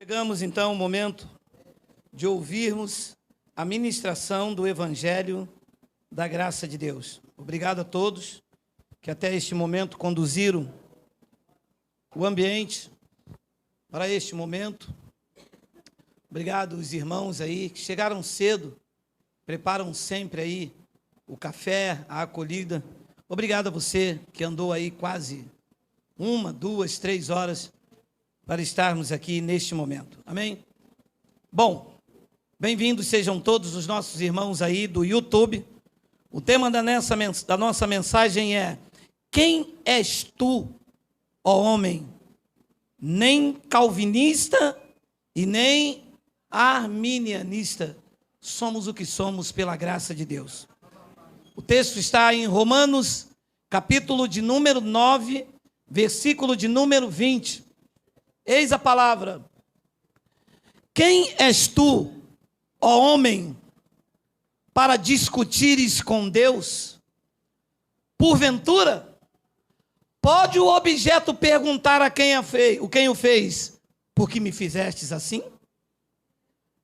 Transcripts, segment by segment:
Chegamos então ao momento de ouvirmos a ministração do Evangelho da Graça de Deus. Obrigado a todos que até este momento conduziram o ambiente para este momento. Obrigado os irmãos aí que chegaram cedo, preparam sempre aí o café, a acolhida. Obrigado a você que andou aí quase 1, 2, 3 horas para estarmos aqui neste momento. Amém? Bom, bem-vindos sejam todos os nossos irmãos aí do YouTube. O tema da nossa mensagem é: quem és tu, ó homem? Nem calvinista e nem arminianista. Somos o que somos pela graça de Deus. O texto está em Romanos, capítulo de número 9, versículo de número 20. Eis a palavra: quem és tu, ó homem, para discutires com Deus? Porventura, pode o objeto perguntar a quem o fez, por que me fizestes assim?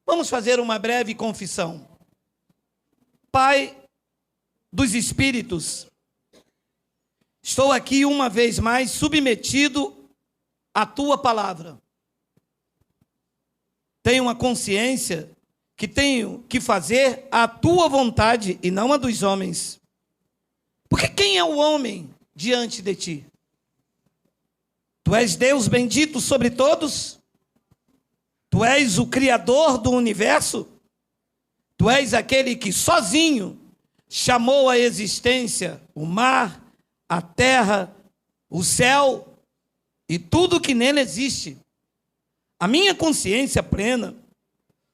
Vamos fazer uma breve confissão. Pai dos Espíritos, estou aqui uma vez mais submetido à tua palavra. Tenho uma consciência que tenho que fazer a tua vontade e não a dos homens. Porque quem é o homem diante de ti? Tu és Deus bendito sobre todos? Tu és o Criador do universo? Tu és aquele que sozinho chamou à existência o mar, a terra, o céu e tudo que nele existe. A minha consciência plena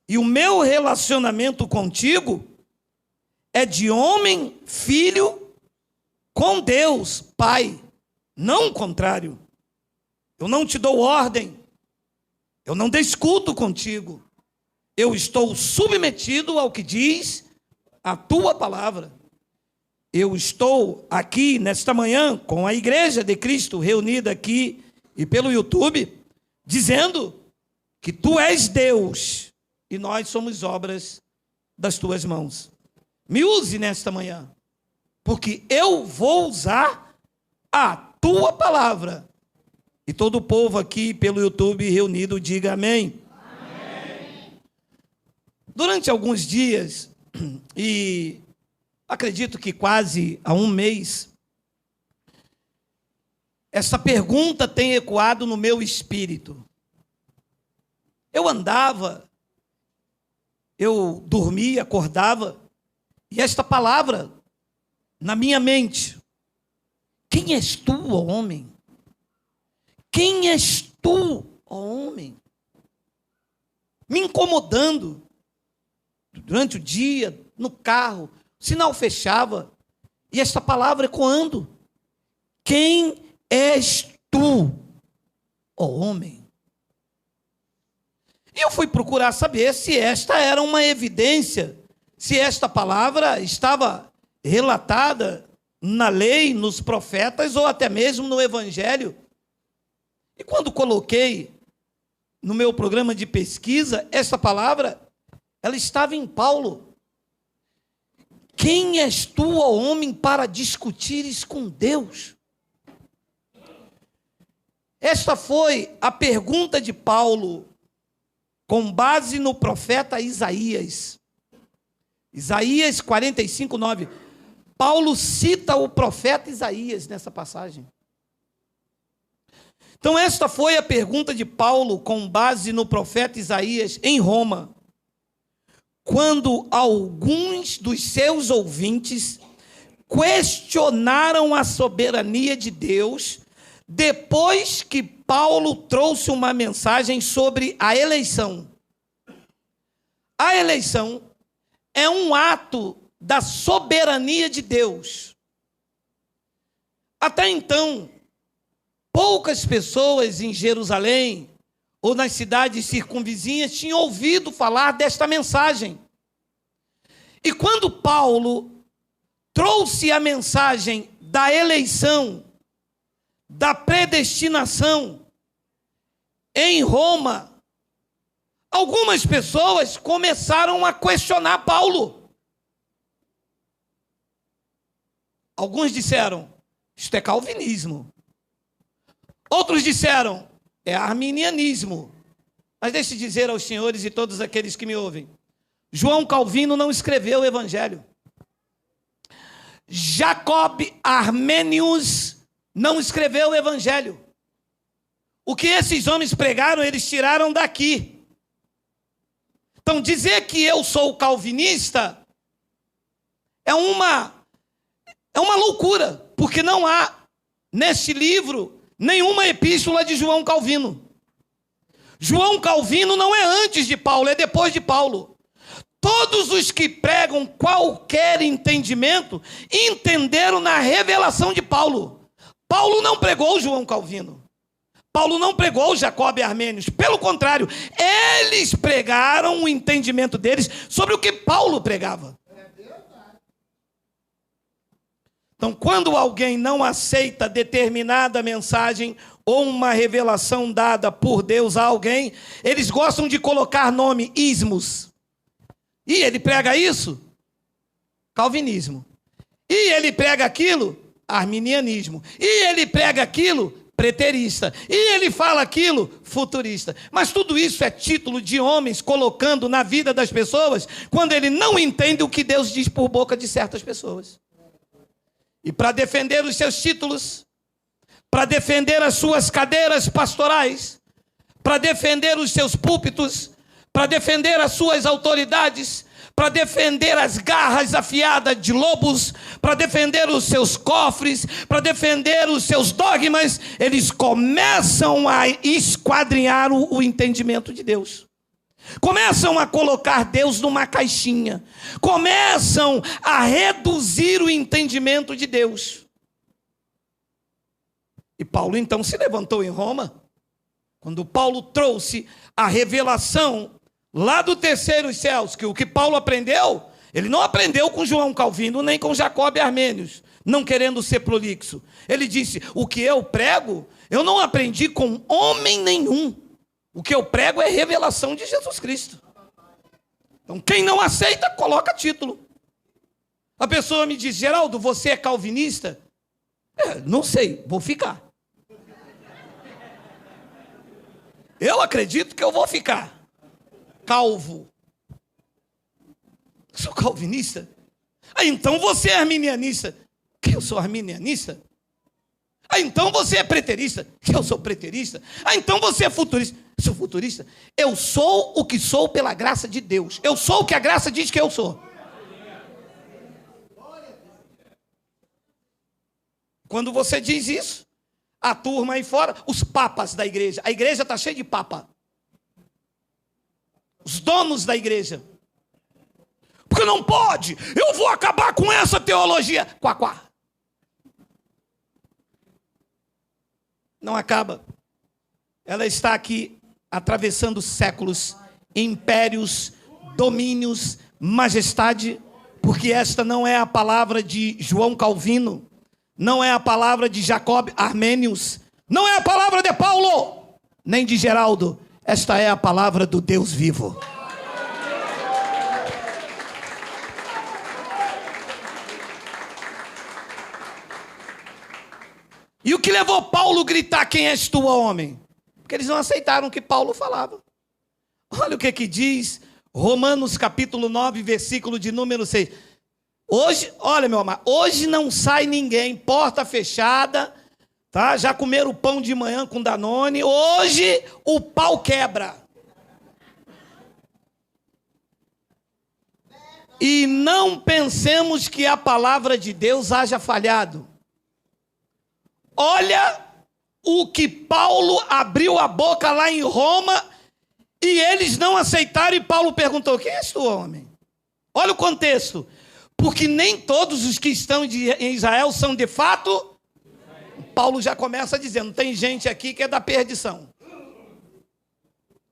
e o meu relacionamento contigo é de homem, filho, com Deus, Pai, não o contrário. Eu não te dou ordem, eu não discuto contigo, eu estou submetido ao que diz a tua palavra. Eu estou aqui nesta manhã com a Igreja de Cristo reunida aqui e pelo YouTube, dizendo que tu és Deus e nós somos obras das tuas mãos. Me use nesta manhã, porque eu vou usar a tua palavra. E todo o povo aqui pelo YouTube reunido diga amém. Amém. Durante alguns dias, e acredito que quase há um mês, essa pergunta tem ecoado no meu espírito. Eu andava, eu dormia, acordava, e esta palavra na minha mente: quem és tu, ó homem? Quem és tu, ó homem? Me incomodando. Durante o dia, no carro, o sinal fechava, e esta palavra ecoando: quem és tu, ó homem? E eu fui procurar saber se esta era uma evidência, se esta palavra estava relatada na lei, nos profetas ou até mesmo no Evangelho. E quando coloquei no meu programa de pesquisa, essa palavra, ela estava em Paulo. Quem és tu, ó homem, para discutires com Deus? Esta foi a pergunta de Paulo, com base no profeta Isaías. Isaías 45, 9. Paulo cita o profeta Isaías nessa passagem. Então, esta foi a pergunta de Paulo com base no profeta Isaías em Roma, quando alguns dos seus ouvintes questionaram a soberania de Deus, depois que Paulo trouxe uma mensagem sobre a eleição. A eleição é um ato da soberania de Deus. Até então, poucas pessoas em Jerusalém ou nas cidades circunvizinhas tinham ouvido falar desta mensagem. E quando Paulo trouxe a mensagem da eleição, da predestinação, em Roma, algumas pessoas começaram a questionar Paulo. Alguns disseram, isto é calvinismo. Outros disseram, é arminianismo. Mas deixe dizer aos senhores e todos aqueles que me ouvem, João Calvino não escreveu o Evangelho. Jacob Armênius não escreveu o Evangelho. O que esses homens pregaram, eles tiraram daqui. Então, dizer que eu sou calvinista é uma loucura, porque não há neste livro nenhuma epístola de João Calvino. João Calvino não é antes de Paulo, é depois de Paulo. Todos os que pregam qualquer entendimento entenderam na revelação de Paulo. Paulo não pregou João Calvino. Paulo não pregou Jacob Armênios. Pelo contrário, eles pregaram o entendimento deles sobre o que Paulo pregava. Então, quando alguém não aceita determinada mensagem ou uma revelação dada por Deus a alguém, eles gostam de colocar nome, ismos. E ele prega isso? Calvinismo. E ele prega aquilo? Arminianismo. E ele prega aquilo? Preterista. E ele fala aquilo? Futurista. Mas tudo isso é título de homens colocando na vida das pessoas quando ele não entende o que Deus diz por boca de certas pessoas. E para defender os seus títulos, para defender as suas cadeiras pastorais, para defender os seus púlpitos, para defender as suas autoridades, para defender as garras afiadas de lobos, para defender os seus cofres, para defender os seus dogmas, eles começam a esquadrinhar o entendimento de Deus. Começam a colocar Deus numa caixinha. Começam a reduzir o entendimento de Deus. E Paulo então se levantou em Roma. Quando Paulo trouxe a revelação lá do terceiro céus, que o que Paulo aprendeu, ele não aprendeu com João Calvino, nem com Jacob Armênios, não querendo ser prolixo. Ele disse, o que eu prego, eu não aprendi com homem nenhum. O que eu prego é revelação de Jesus Cristo. Então, quem não aceita, coloca título. A pessoa me diz, Geraldo, você é calvinista? Não sei, vou ficar. Eu acredito que eu vou ficar calvo. Sou calvinista? Então você é arminianista? Que eu sou arminianista? Então você é preterista? Que eu sou preterista? Então você é futurista? Sou futurista? Eu sou o que sou pela graça de Deus. Eu sou o que a graça diz que eu sou. Quando você diz isso, a turma aí fora, os papas da igreja, a igreja está cheia de papa. Os donos da igreja. Porque não pode, eu vou acabar com essa teologia. Quá, quá. Não acaba. Ela está aqui atravessando séculos, impérios, domínios, majestade, porque esta não é a palavra de João Calvino, não é a palavra de Jacob Armênios, não é a palavra de Paulo, nem de Geraldo, esta é a palavra do Deus vivo. E o que levou Paulo a gritar, quem és tu, homem? Porque eles não aceitaram o que Paulo falava. Olha o que diz Romanos capítulo 9, versículo de número 6. Hoje, olha meu amado, hoje não sai ninguém, porta fechada, tá? Já comeram pão de manhã com Danone, hoje o pau quebra. E não pensemos que a palavra de Deus haja falhado. Olha o que Paulo abriu a boca lá em Roma e eles não aceitaram e Paulo perguntou, quem és tu, homem? Olha o contexto. Porque nem todos os que estão em Israel são de fato. Paulo já começa dizendo, tem gente aqui que é da perdição.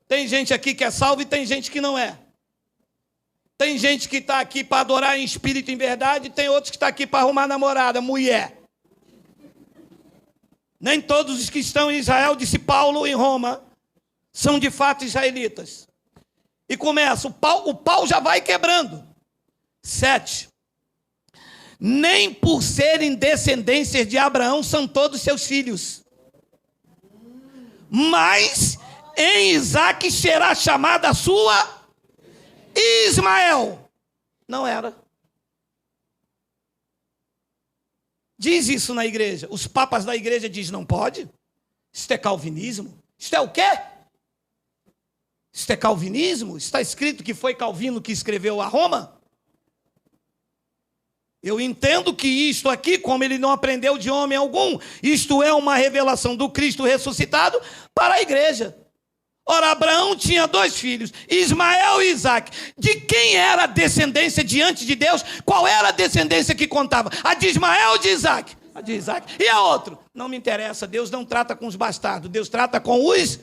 Tem gente aqui que é salvo e tem gente que não é. Tem gente que está aqui para adorar em espírito e em verdade e tem outros que estão aqui para arrumar namorada, mulher. Nem todos os que estão em Israel, disse Paulo em Roma, são de fato israelitas. E começa, o pau já vai quebrando. 7. Nem por serem descendências de Abraão são todos seus filhos. Mas em Isaque será chamada a sua Ismael. Não era. Diz isso na igreja. Os papas da igreja dizem, não pode. Isso é calvinismo. Isso é o quê? Isso é calvinismo? Está escrito que foi Calvino que escreveu a Roma? Eu entendo que isto aqui, como ele não aprendeu de homem algum, isto é uma revelação do Cristo ressuscitado para a igreja. Ora, Abraão tinha 2 filhos, Ismael e Isaque. De quem era a descendência diante de Deus? Qual era a descendência que contava? A de Ismael ou de Isaque? A de Isaque. E a outra? Não me interessa, Deus não trata com os bastardos, Deus trata com os...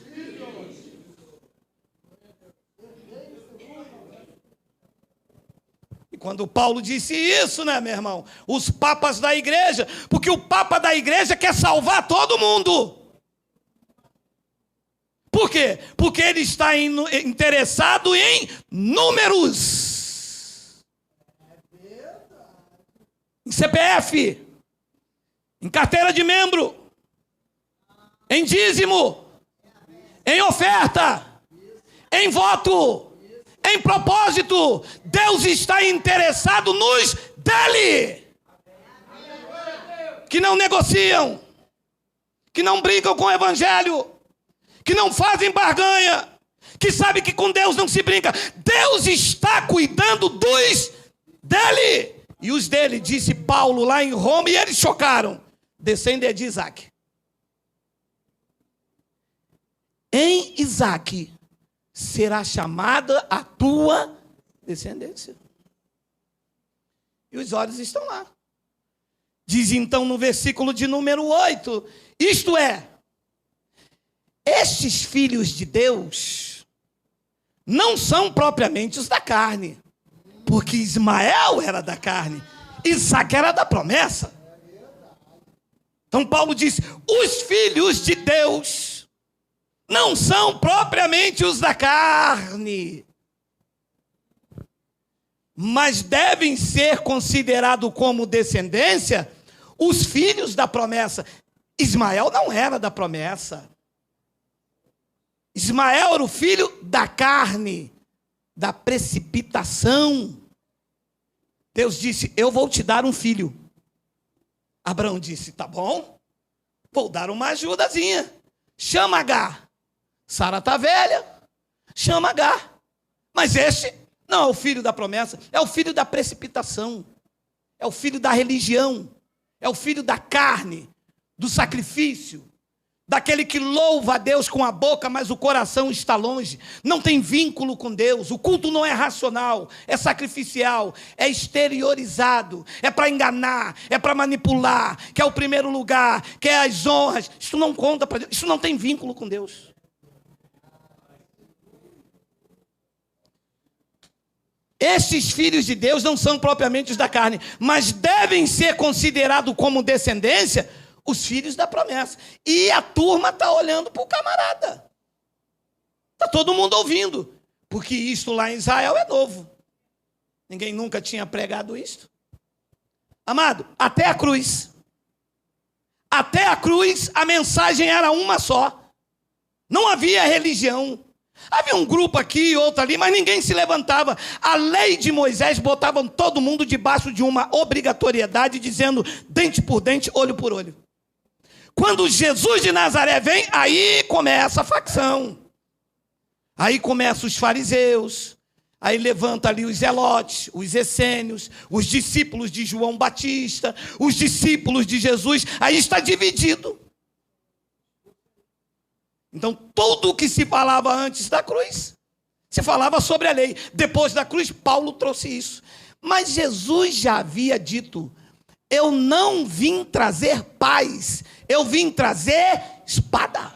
E quando Paulo disse isso, né, meu irmão? Os papas da igreja, porque o papa da igreja quer salvar todo mundo. Por quê? Porque ele está interessado em números. Em CPF. Em carteira de membro. Em dízimo. Em oferta. Em voto. Em propósito. Deus está interessado nos dele. Que não negociam. Que não brincam com o evangelho. Que não fazem barganha, que sabe que com Deus não se brinca. Deus está cuidando dos dele. E os dele, disse Paulo lá em Roma, e eles chocaram. Descendem de Isaque. Em Isaque será chamada a tua descendência. E os olhos estão lá. Diz então no versículo de número 8, isto é, estes filhos de Deus não são propriamente os da carne, porque Ismael era da carne, Isaque era da promessa. Então Paulo disse, os filhos de Deus não são propriamente os da carne, mas devem ser considerados como descendência os filhos da promessa. Ismael não era da promessa. Ismael era o filho da carne, da precipitação. Deus disse, eu vou te dar um filho. Abraão disse, tá bom, vou dar uma ajudazinha. Chama Agar. Sara está velha, chama Agar. Mas este não é o filho da promessa, é o filho da precipitação. É o filho da religião. É o filho da carne, do sacrifício. Daquele que louva a Deus com a boca, mas o coração está longe. Não tem vínculo com Deus. O culto não é racional, é sacrificial, é exteriorizado, é para enganar, é para manipular, quer o primeiro lugar, quer as honras. Isso não conta para Deus, isso não tem vínculo com Deus. Estes filhos de Deus não são propriamente os da carne, mas devem ser considerados como descendência os filhos da promessa. E a turma está olhando para o camarada. Está todo mundo ouvindo. Porque isto lá em Israel é novo. Ninguém nunca tinha pregado isto. Amado, até a cruz a mensagem era uma só. Não havia religião. Havia um grupo aqui, outro ali, mas ninguém se levantava. A lei de Moisés botava todo mundo debaixo de uma obrigatoriedade, dizendo dente por dente, olho por olho. Quando Jesus de Nazaré vem, aí começa a facção. Aí começam os fariseus. Aí levanta ali os zelotes, os essênios, os discípulos de João Batista, os discípulos de Jesus. Aí está dividido. Então, tudo o que se falava antes da cruz, se falava sobre a lei. Depois da cruz, Paulo trouxe isso. Mas Jesus já havia dito, eu não vim trazer paz, eu vim trazer espada.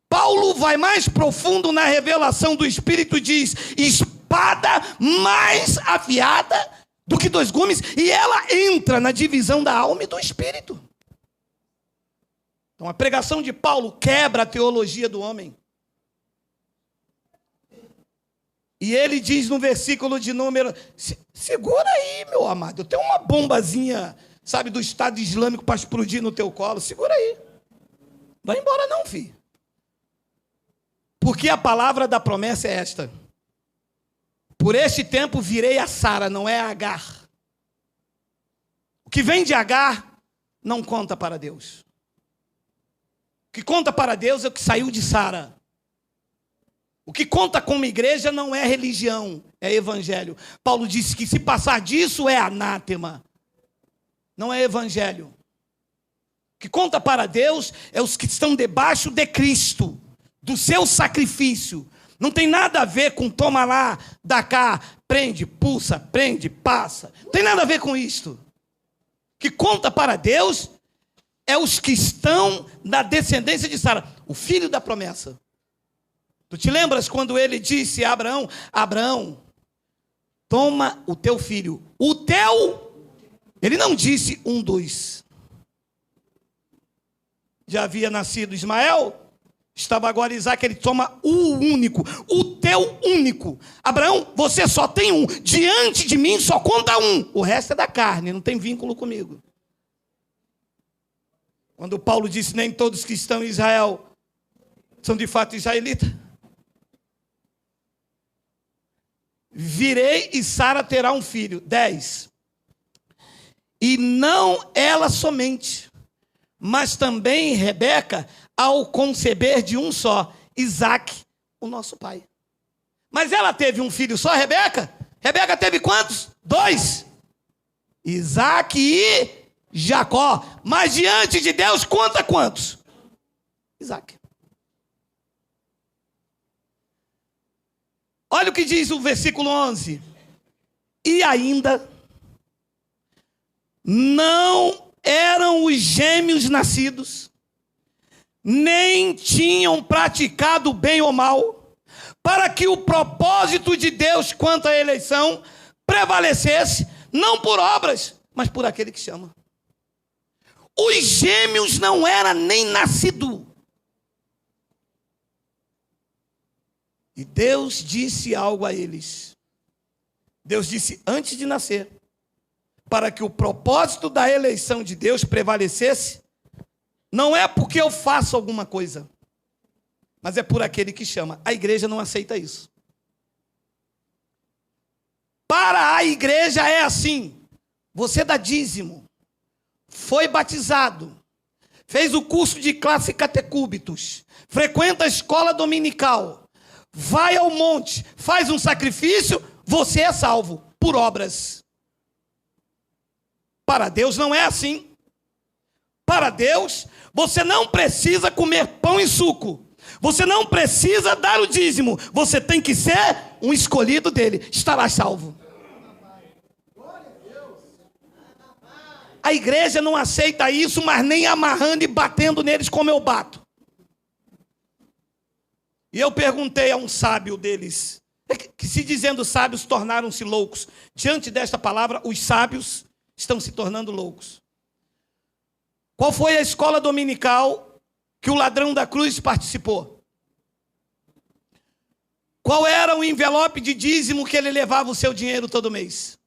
Paulo vai mais profundo na revelação do Espírito e diz, espada mais afiada do que 2 gumes, e ela entra na divisão da alma e do Espírito. Então a pregação de Paulo quebra a teologia do homem. E ele diz no versículo de número... Segura aí, meu amado. Eu tenho uma bombazinha, sabe, do Estado Islâmico para explodir no teu colo. Segura aí. Vai embora não, filho. Porque a palavra da promessa é esta. Por este tempo virei a Sara, não é a Agar. O que vem de Agar não conta para Deus. O que conta para Deus é o que saiu de Sara. O que conta como igreja não é religião, é evangelho. Paulo disse que se passar disso é anátema. Não é evangelho. O que conta para Deus é os que estão debaixo de Cristo, do seu sacrifício. Não tem nada a ver com toma lá, dá cá, prende, pulsa, prende, passa. Não tem nada a ver com isto. O que conta para Deus é os que estão na descendência de Sara, o filho da promessa. Tu te lembras quando ele disse a Abraão, Abraão, toma o teu filho, o teu, ele não disse um dos. Já havia nascido Ismael, estava agora Isaac, ele toma o único, o teu único. Abraão, você só tem um, diante de mim só conta um, o resto é da carne, não tem vínculo comigo. Quando Paulo disse, nem todos que estão em Israel são de fato israelitas. Virei e Sara terá um filho. 10. E não ela somente, mas também Rebeca, ao conceber de um só, Isaque, o nosso pai. Mas ela teve um filho só, Rebeca? Rebeca teve quantos? 2. Isaque e Jacó. Mas diante de Deus, conta quantos? Isaque. Olha o que diz o versículo 11. E ainda não eram os gêmeos nascidos, nem tinham praticado bem ou mal, para que o propósito de Deus quanto à eleição prevalecesse, não por obras, mas por aquele que chama. Os gêmeos não eram nem nascidos. E Deus disse algo a eles. Deus disse antes de nascer, para que o propósito da eleição de Deus prevalecesse, não é porque eu faço alguma coisa, mas é por aquele que chama. A igreja não aceita isso. Para a igreja é assim: você dá dízimo, foi batizado, fez o curso de classe catecúbitos, frequenta a escola dominical, vai ao monte, faz um sacrifício, você é salvo por obras. Para Deus não é assim. Para Deus, você não precisa comer pão e suco. Você não precisa dar o dízimo. Você tem que ser um escolhido dele. Estará salvo. A igreja não aceita isso, mas nem amarrando e batendo neles como eu bato. E eu perguntei a um sábio deles, que se dizendo sábios tornaram-se loucos. Diante desta palavra, os sábios estão se tornando loucos. Qual foi a escola dominical que o ladrão da cruz participou? Qual era o envelope de dízimo que ele levava o seu dinheiro todo mês?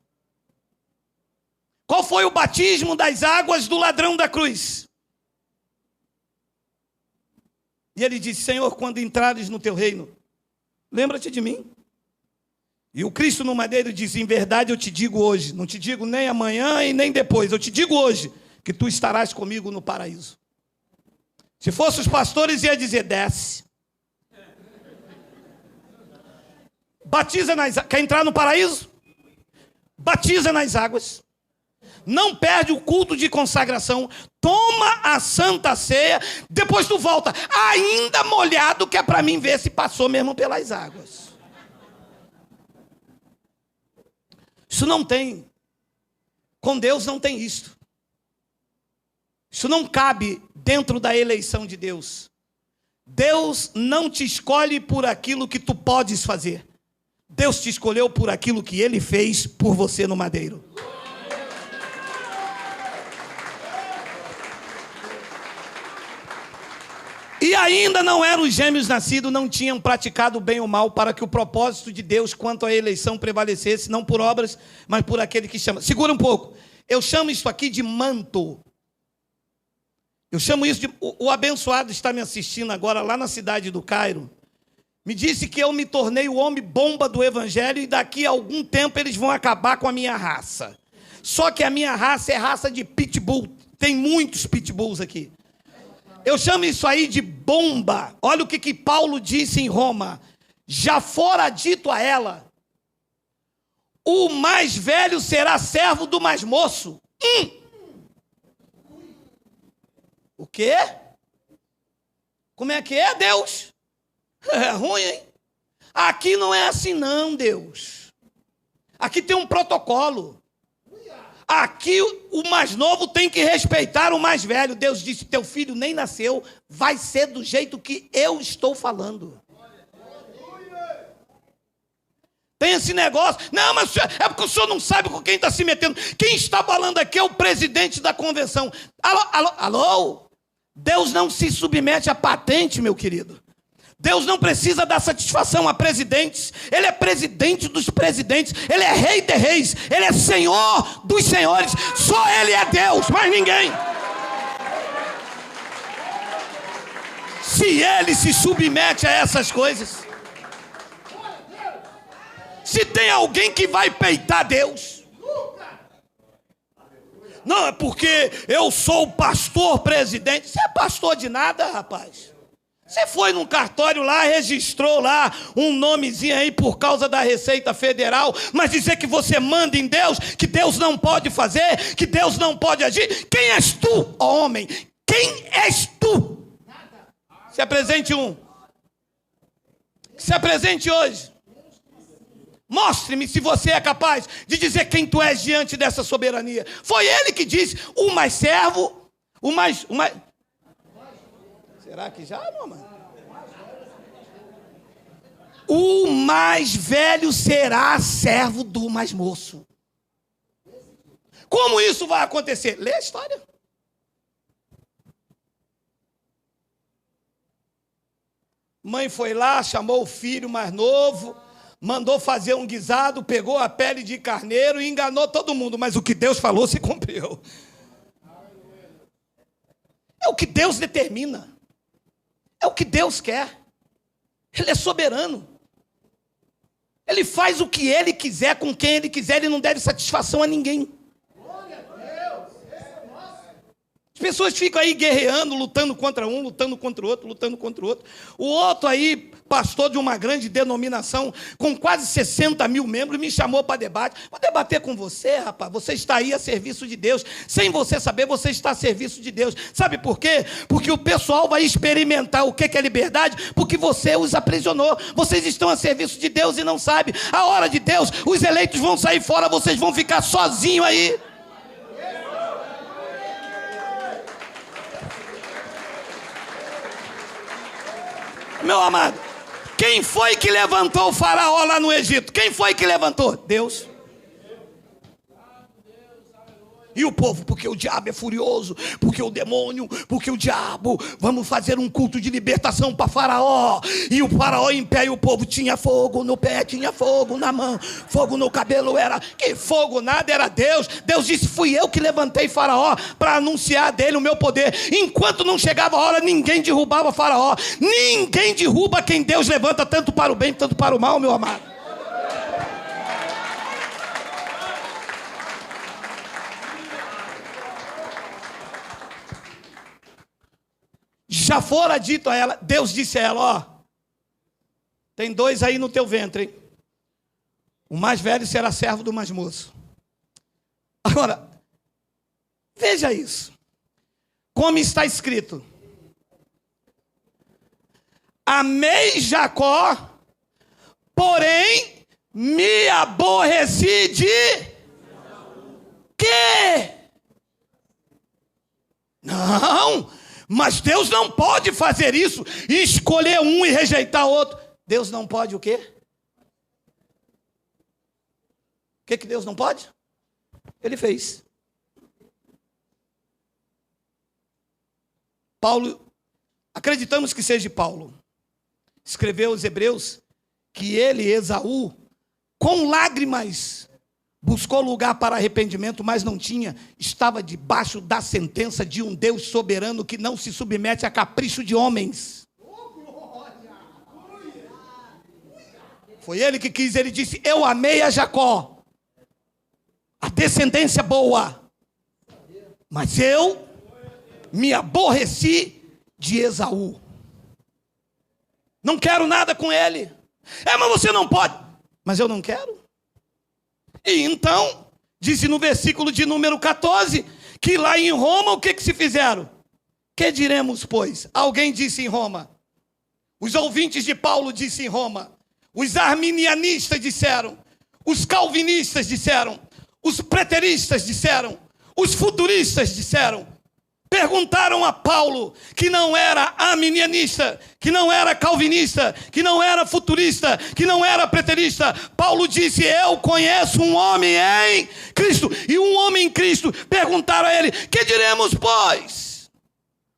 Qual foi o batismo das águas do ladrão da cruz? E ele disse, Senhor, quando entrares no teu reino, lembra-te de mim. E o Cristo no madeiro diz, em verdade eu te digo hoje, não te digo nem amanhã e nem depois, eu te digo hoje, que tu estarás comigo no paraíso. Se fossem os pastores, ia dizer, desce. Batiza nas águas. Quer entrar no paraíso? Batiza nas águas. Não perde o culto de consagração, toma a santa ceia, depois tu volta, ainda molhado, que é para mim ver se passou mesmo pelas águas. Isso não tem, com Deus não tem isto. Isso não cabe dentro da eleição de Deus. Deus não te escolhe por aquilo que tu podes fazer. Deus te escolheu por aquilo que Ele fez por você no madeiro. E ainda não eram os gêmeos nascidos, não tinham praticado o bem ou mal, para que o propósito de Deus quanto à eleição prevalecesse, não por obras, mas por aquele que chama. Segura um pouco. Eu chamo isso aqui de manto. Eu chamo isso de... O abençoado está me assistindo agora lá na cidade do Cairo. Me disse que eu me tornei o homem bomba do evangelho e daqui a algum tempo eles vão acabar com a minha raça. Só que a minha raça é raça de pitbull. Tem muitos pitbulls aqui. Eu chamo isso aí de bomba. Olha o que Paulo disse em Roma. Já fora dito a ela: o mais velho será servo do mais moço. O quê? Como é que é, Deus? É ruim, hein? Aqui não é assim não, Deus. Aqui tem um protocolo. Aqui o mais novo tem que respeitar o mais velho. Deus disse: teu filho nem nasceu, vai ser do jeito que eu estou falando. Tem esse negócio. Não, mas é porque o senhor não sabe com quem está se metendo. Quem está falando aqui é o presidente da convenção. Alô? Deus não se submete a patente, meu querido. Deus não precisa dar satisfação a presidentes. Ele é presidente dos presidentes. Ele é rei de reis. Ele é senhor dos senhores. Só ele é Deus, mais ninguém. Se ele se submete a essas coisas, se tem alguém que vai peitar Deus, não, é porque eu sou o pastor presidente. Você é pastor de nada, rapaz. Você foi num cartório lá, registrou lá um nomezinho aí por causa da Receita Federal, mas dizer que você manda em Deus, que Deus não pode fazer, que Deus não pode agir. Quem és tu, ó homem? Quem és tu? Se apresente Se apresente hoje. Mostre-me se você é capaz de dizer quem tu és diante dessa soberania. Foi ele que disse: o mais servo, o mais... Será que já, mamãe? O mais velho será servo do mais moço. Como isso vai acontecer? Lê a história. Mãe foi lá, chamou o filho mais novo, mandou fazer um guisado, pegou a pele de carneiro e enganou todo mundo. Mas o que Deus falou se cumpriu. É o que Deus determina. É o que Deus quer. Ele é soberano. Ele faz o que ele quiser, com quem ele quiser. Ele não deve satisfação a ninguém. As pessoas ficam aí guerreando, lutando contra um, lutando contra o outro, lutando contra o outro. O outro aí, pastor de uma grande denominação, com quase 60 mil membros, me chamou para debate. Vou debater com você, rapaz. Você está aí a serviço de Deus. Sem você saber, você está a serviço de Deus. Sabe por quê? Porque o pessoal vai experimentar o que é liberdade, porque você os aprisionou. Vocês estão a serviço de Deus e não sabem. A hora de Deus, os eleitos vão sair fora, vocês vão ficar sozinhos aí. Meu amado, quem foi que levantou o faraó lá no Egito? Quem foi que levantou? Deus. E o povo, porque o diabo é furioso, porque o demônio, porque o diabo, vamos fazer um culto de libertação para faraó. E o faraó em pé, e o povo tinha fogo no pé, tinha fogo na mão, fogo no cabelo, era que fogo nada, era Deus. Deus disse: fui eu que levantei faraó para anunciar dele o meu poder. Enquanto não chegava a hora, ninguém derrubava faraó. Ninguém derruba quem Deus levanta, tanto para o bem, tanto para o mal, meu amado. Já fora dito a ela, Deus disse a ela: ó, tem dois aí no teu ventre, hein? O mais velho será servo do mais moço. Agora, veja isso. Como está escrito: amei Jacó, porém me aborreci de... quê? Não, mas Deus não pode fazer isso, escolher um e rejeitar outro. Deus não pode o quê? O que Deus não pode? Ele fez. Paulo acreditamos que seja Paulo. Escreveu aos Hebreus que ele, Esaú, com lágrimas, buscou lugar para arrependimento, mas não tinha. Estava debaixo da sentença de um Deus soberano que não se submete a capricho de homens. Foi ele que quis, ele disse: eu amei a Jacó, a descendência boa, mas eu me aborreci de Esaú. Não quero nada com ele. Mas você não pode. Mas eu não quero. E então, disse no versículo de número 14, que lá em Roma, o que se fizeram? Que diremos, pois? Alguém disse em Roma. Os ouvintes de Paulo disseram em Roma. Os arminianistas disseram. Os calvinistas disseram. Os preteristas disseram. Os futuristas disseram. Perguntaram a Paulo, que não era arminianista, que não era calvinista, que não era futurista, que não era preterista. Paulo disse: eu conheço um homem em Cristo. E um homem em Cristo. Perguntaram a ele: que diremos, pois?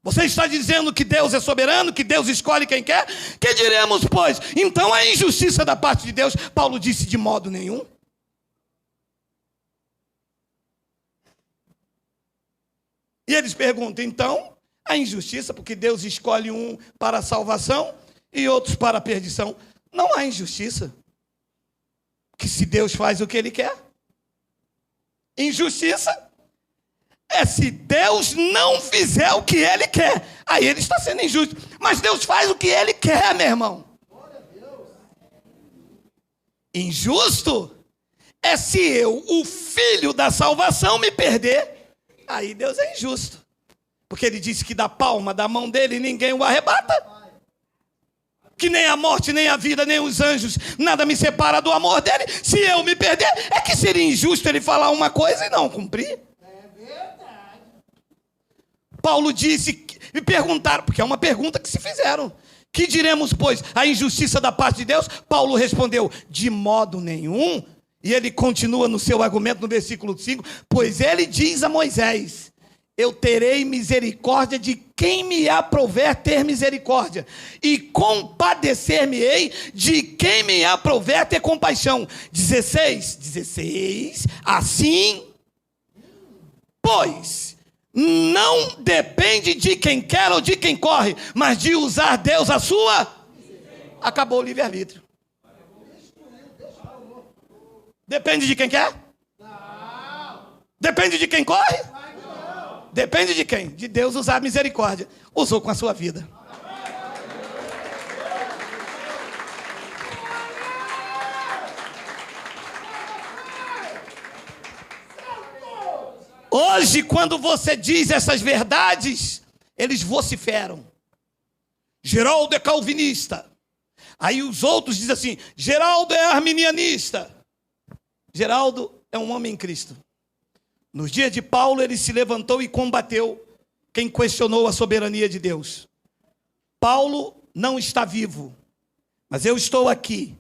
Você está dizendo que Deus é soberano, que Deus escolhe quem quer? Que diremos, pois? Então a injustiça da parte de Deus. Paulo disse: de modo nenhum. E eles perguntam, então, a injustiça, porque Deus escolhe um para a salvação e outros para a perdição. Não há injustiça. Porque se Deus faz o que Ele quer. Injustiça é se Deus não fizer o que Ele quer. Aí Ele está sendo injusto. Mas Deus faz o que Ele quer, meu irmão. Injusto é se eu, o filho da salvação, me perder. Aí Deus é injusto, porque ele disse que da palma da mão dele ninguém o arrebata, que nem a morte, nem a vida, nem os anjos, nada me separa do amor dele. Se eu me perder, é que seria injusto ele falar uma coisa e não cumprir. É verdade. Paulo disse, me perguntaram, porque é uma pergunta que se fizeram: que diremos, pois, a injustiça da parte de Deus? Paulo respondeu: de modo nenhum. E ele continua no seu argumento no versículo 5, pois ele diz a Moisés: eu terei misericórdia de quem me aprouver ter misericórdia, e compadecer-me-ei de quem me aprouver ter compaixão. 16, assim, pois, não depende de quem quer ou de quem corre, mas de usar Deus a sua... Acabou o livre-arbítrio. Depende de quem quer? Não. Depende de quem corre? Não. Depende de quem? De Deus usar misericórdia. Usou com a sua vida. Hoje, quando você diz essas verdades, eles vociferam. Geraldo é calvinista. Aí os outros dizem assim: Geraldo é arminianista. Geraldo é um homem em Cristo. Nos dias de Paulo, ele se levantou e combateu quem questionou a soberania de Deus. Paulo não está vivo, mas eu estou aqui,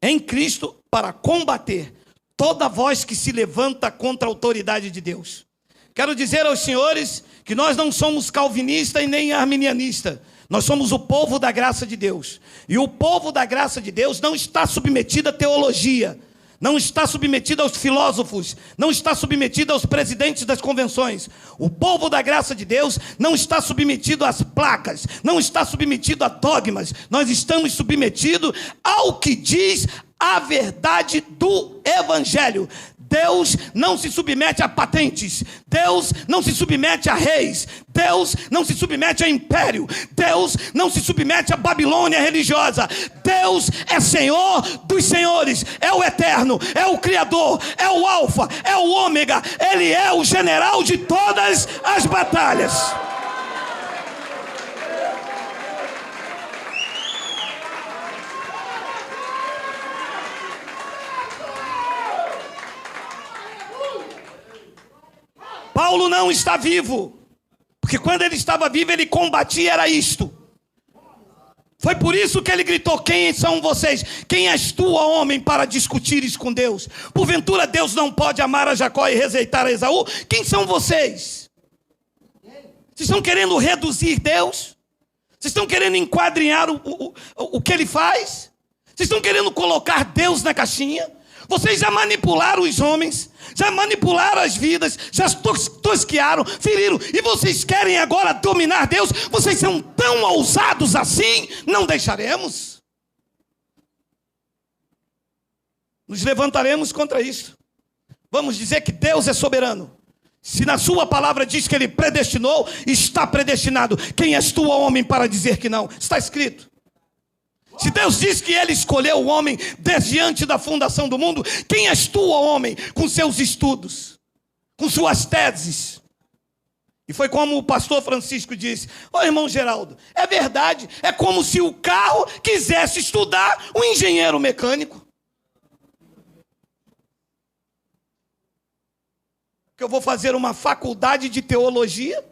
em Cristo, para combater toda voz que se levanta contra a autoridade de Deus. Quero dizer aos senhores que nós não somos calvinistas e nem arminianistas. Nós somos o povo da graça de Deus. E o povo da graça de Deus não está submetido à teologia, não está submetido aos filósofos, não está submetido aos presidentes das convenções. O povo da graça de Deus não está submetido às placas, não está submetido a dogmas. Nós estamos submetidos ao que diz a verdade do Evangelho. Deus não se submete a patentes. Deus não se submete a reis. Deus não se submete a império. Deus não se submete a Babilônia religiosa. Deus é Senhor dos senhores. É o eterno, é o Criador, é o Alfa, é o Ômega. Ele é o general de todas as batalhas. Paulo não está vivo, porque quando ele estava vivo, ele combatia, era isto. Foi por isso que ele gritou: quem são vocês? Quem és tu, ó homem, para discutires com Deus? Porventura Deus não pode amar a Jacó e rejeitar a Esaú? Quem são vocês? Vocês estão querendo reduzir Deus? Vocês Vocês estão querendo enquadrinhar o que ele faz? Vocês estão querendo colocar Deus na caixinha? Vocês já manipularam os homens, já manipularam as vidas, já tosquearam, feriram, e vocês querem agora dominar Deus? Vocês são tão ousados assim? Não deixaremos. Nos levantaremos contra isso. Vamos dizer que Deus é soberano. Se na sua palavra diz que ele predestinou, está predestinado. Quem és tu, ó homem, para dizer que não? Está escrito. Se Deus diz que ele escolheu o homem desde antes da fundação do mundo, quem és tu, ó homem, com seus estudos, com suas teses? E foi como o pastor Francisco disse: ô irmão Geraldo, é verdade, é como se o carro quisesse estudar um engenheiro mecânico. Que eu vou fazer uma faculdade de teologia,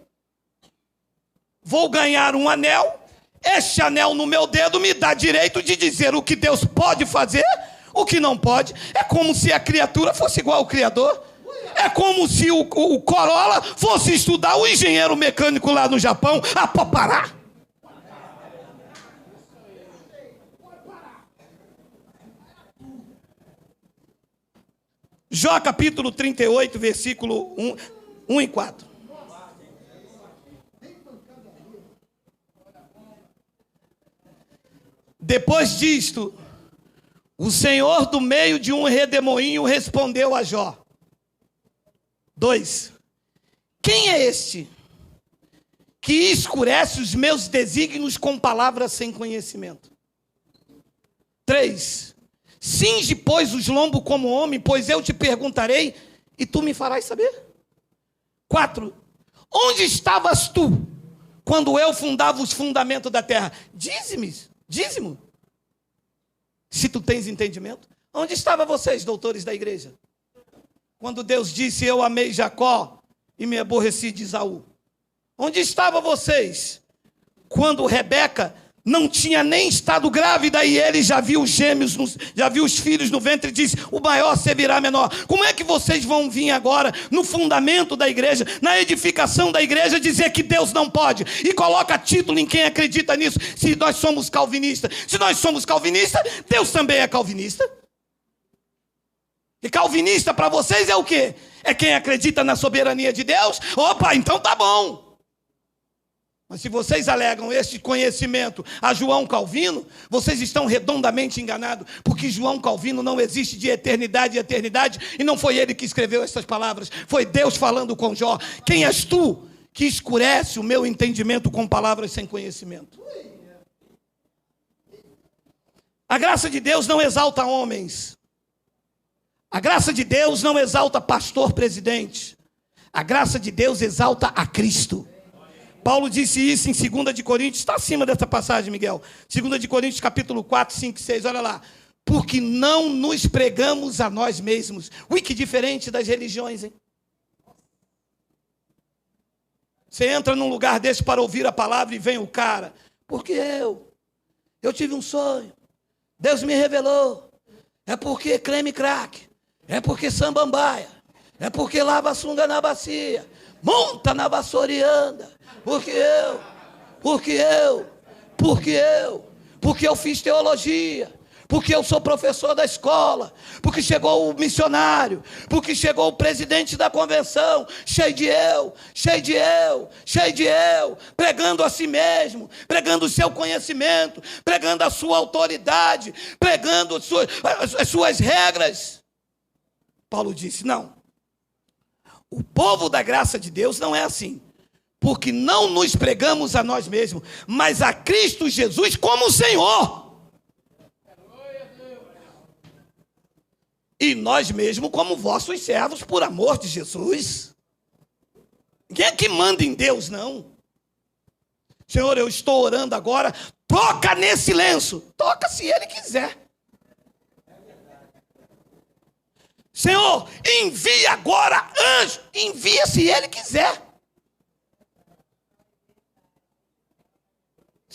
vou ganhar um anel, este anel no meu dedo me dá direito de dizer o que Deus pode fazer, o que não pode. É como se a criatura fosse igual ao Criador. É como se o Corolla fosse estudar o engenheiro mecânico lá no Japão, a Popará. Jó capítulo 38, versículo 1 e 4. Depois disto, o Senhor do meio de um redemoinho respondeu a Jó. 2. Quem é este que escurece os meus desígnios com palavras sem conhecimento? 3. Cinge, pois, os lombos como homem, pois eu te perguntarei e tu me farás saber. 4. Onde estavas tu quando eu fundava os fundamentos da terra? Dízimo. Se tu tens entendimento. Onde estavam vocês, doutores da igreja? Quando Deus disse: eu amei Jacó e me aborreci de Esaú. Onde estavam vocês quando Rebeca não tinha nem estado grávida e ele já viu os gêmeos, já viu os filhos no ventre e disse: o maior servirá menor? Como é que vocês vão vir agora no fundamento da igreja, na edificação da igreja, dizer que Deus não pode? E coloca título em quem acredita nisso, se nós somos calvinistas. Se nós somos calvinistas, Deus também é calvinista. E calvinista para vocês é o quê? É quem acredita na soberania de Deus? Opa, então tá bom. Mas se vocês alegam este conhecimento a João Calvino, vocês estão redondamente enganados, porque João Calvino não existe de eternidade em eternidade, e não foi ele que escreveu essas palavras, foi Deus falando com Jó. Quem és tu que escurece o meu entendimento com palavras sem conhecimento? A graça de Deus não exalta homens. A graça de Deus não exalta pastor, presidente. A graça de Deus exalta a Cristo. Paulo disse isso em 2 de Coríntios, está acima dessa passagem, Miguel. 2 de Coríntios, capítulo 4, 5, 6, olha lá. Porque não nos pregamos a nós mesmos. Ui, que diferente das religiões, hein? Você entra num lugar desse para ouvir a palavra e vem o cara. Porque eu tive um sonho. Deus me revelou. É porque creme crack. É porque sambambaia. É porque lava a sunga na bacia. Monta na vassoura e anda. Porque eu fiz teologia, porque eu sou professor da escola, porque chegou o missionário, porque chegou o presidente da convenção, cheio de eu, pregando a si mesmo, pregando o seu conhecimento, pregando a sua autoridade, pregando as suas regras. Paulo disse: não, o povo da graça de Deus não é assim. Porque não nos pregamos a nós mesmos, mas a Cristo Jesus como Senhor. E nós mesmos como vossos servos, por amor de Jesus. Quem é que manda em Deus, não? Senhor, eu estou orando agora, toca nesse lenço. Toca se Ele quiser. Senhor, envia agora anjo. Envia se Ele quiser.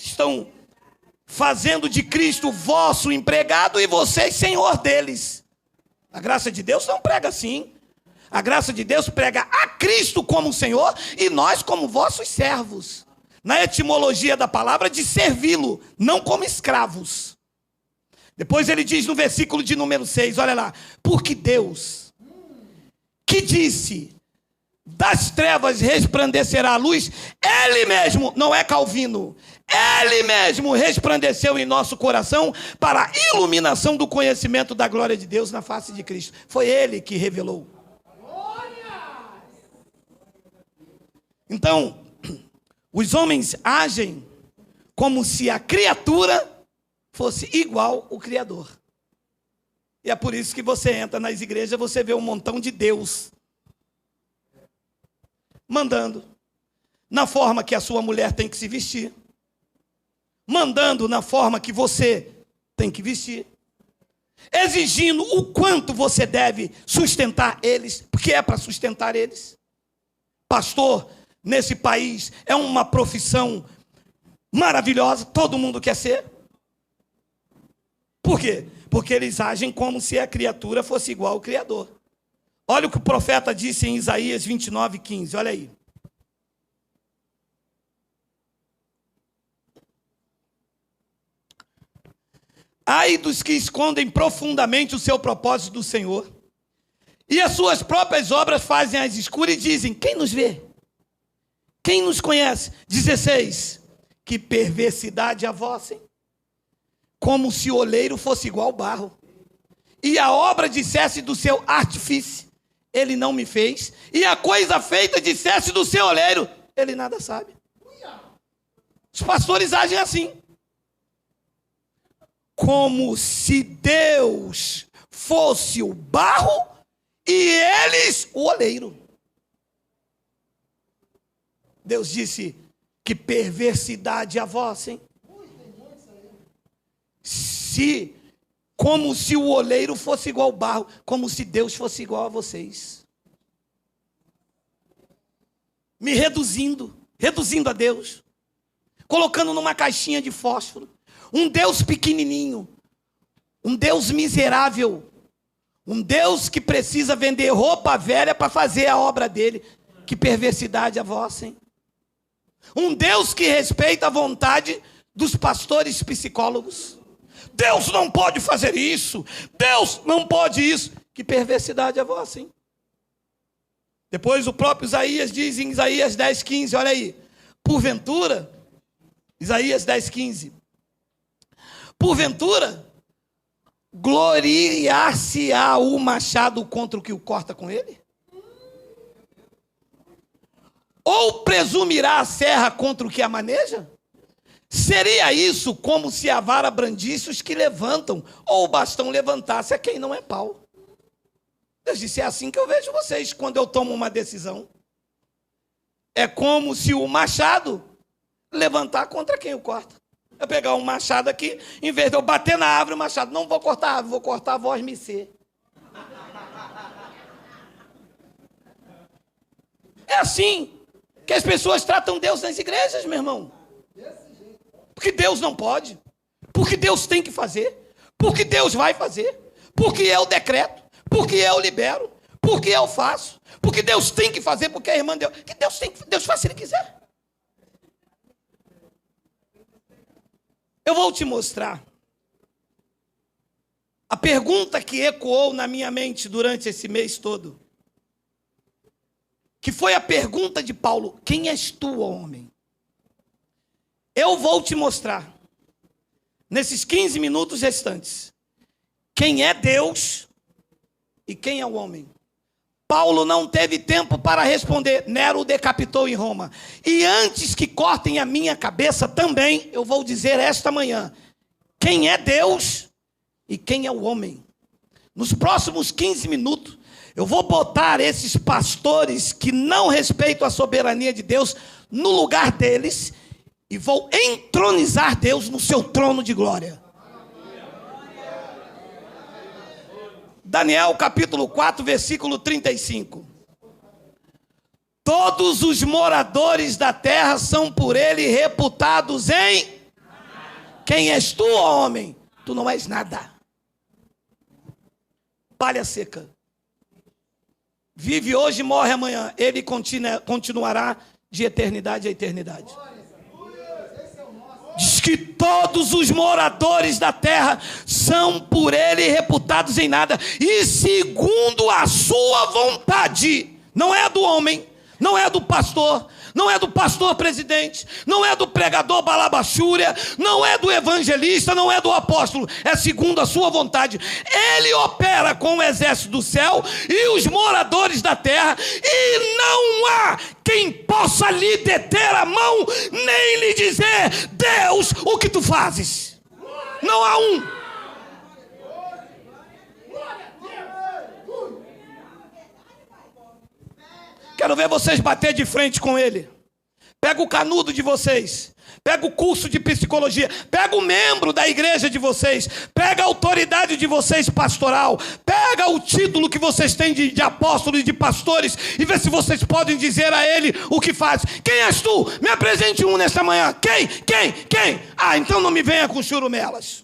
Estão fazendo de Cristo vosso empregado e vocês senhor deles. A graça de Deus não prega assim. A graça de Deus prega a Cristo como Senhor e nós como vossos servos. na etimologia da palavra, de servi-lo, não como escravos. Depois ele diz no versículo de número 6, olha lá, porque Deus, que disse, das trevas resplandecerá a luz, Ele mesmo, não é Calvino, Ele mesmo resplandeceu em nosso coração para a iluminação do conhecimento da glória de Deus na face de Cristo. Foi Ele que revelou. Então, os homens agem como se a criatura fosse igual ao Criador. E é por isso que você entra nas igrejas, você vê um montão de Deus mandando na forma que a sua mulher tem que se vestir, mandando na forma que você tem que vestir, exigindo o quanto você deve sustentar eles, porque é para sustentar eles. Pastor, nesse país, é uma profissão maravilhosa, todo mundo quer ser. Por quê? Porque eles agem como se a criatura fosse igual ao Criador. Olha o que o profeta disse em Isaías 29:15, olha aí. Ai dos que escondem profundamente o seu propósito do Senhor, e as suas próprias obras fazem às escuras e dizem, quem nos vê? Quem nos conhece? 16, que perversidade a vossa, hein? Como se o oleiro fosse igual ao barro, e a obra dissesse do seu artifício, ele não me fez, e a coisa feita dissesse do seu oleiro, ele nada sabe. Os pastores agem assim, como se Deus fosse o barro e eles o oleiro. Deus disse, que perversidade a vossa, hein? Como se o oleiro fosse igual ao barro, como se Deus fosse igual a vocês. Me reduzindo a Deus, colocando numa caixinha de fósforo, um Deus pequenininho, um Deus miserável, um Deus que precisa vender roupa velha para fazer a obra dele. Que perversidade a vossa, hein? Um Deus que respeita a vontade dos pastores psicólogos. Deus não pode fazer isso, Deus não pode isso. Que perversidade a vossa, hein? Depois o próprio Isaías diz em Isaías 10:15, olha aí. Porventura, Isaías 10:15, porventura, gloriar-se-á o machado contra o que o corta com ele? Ou presumirá a serra contra o que a maneja? Seria isso como se a vara brandisse os que levantam, ou o bastão levantasse a quem não é pau. Deus disse, é assim que eu vejo vocês quando eu tomo uma decisão. É como se o machado levantar contra quem o corta. Eu pegar um machado aqui, em vez de eu bater na árvore, o machado, não vou cortar a árvore, vou cortar a voz me ser. É assim que as pessoas tratam Deus nas igrejas, meu irmão. Porque Deus não pode, porque Deus tem que fazer, porque Deus vai fazer, porque eu decreto, porque eu libero, porque eu faço, porque Deus tem que fazer, porque a irmã Deus, que Deus faz se Ele quiser. Eu vou te mostrar a pergunta que ecoou na minha mente durante esse mês todo, que foi a pergunta de Paulo, quem és tu, homem? Eu vou te mostrar, nesses 15 minutos restantes, quem é Deus e quem é o homem. Paulo não teve tempo para responder, Nero o decapitou em Roma. E antes que cortem a minha cabeça também, eu vou dizer esta manhã, quem é Deus e quem é o homem. Nos próximos 15 minutos, eu vou botar esses pastores que não respeitam a soberania de Deus no lugar deles e vou entronizar Deus no seu trono de glória. Daniel capítulo 4, versículo 35. Todos os moradores da terra são por ele reputados em... Quem és tu, ó homem? Tu não és nada. Palha seca. Vive hoje e morre amanhã. Ele continuará de eternidade a eternidade. diz que todos os moradores da terra são por ele reputados em nada, e segundo a sua vontade. Não é a do homem, não é a do pastor, não é do pastor presidente, não é do pregador balabachúria, não é do evangelista, não é do apóstolo, é segundo a sua vontade. Ele opera com o exército do céu e os moradores da terra, e não há quem possa lhe deter a mão, nem lhe dizer: Deus, o que tu fazes? Não há um. Quero ver vocês bater de frente com ele. Pega o canudo de vocês, pega o curso de psicologia, pega o membro da igreja de vocês, pega a autoridade de vocês pastoral, pega o título que vocês têm de apóstolos e de pastores, e vê se vocês podem dizer a ele o que faz. Quem és tu? Me apresente um nesta manhã. Quem? Ah, então não me venha com churumelas.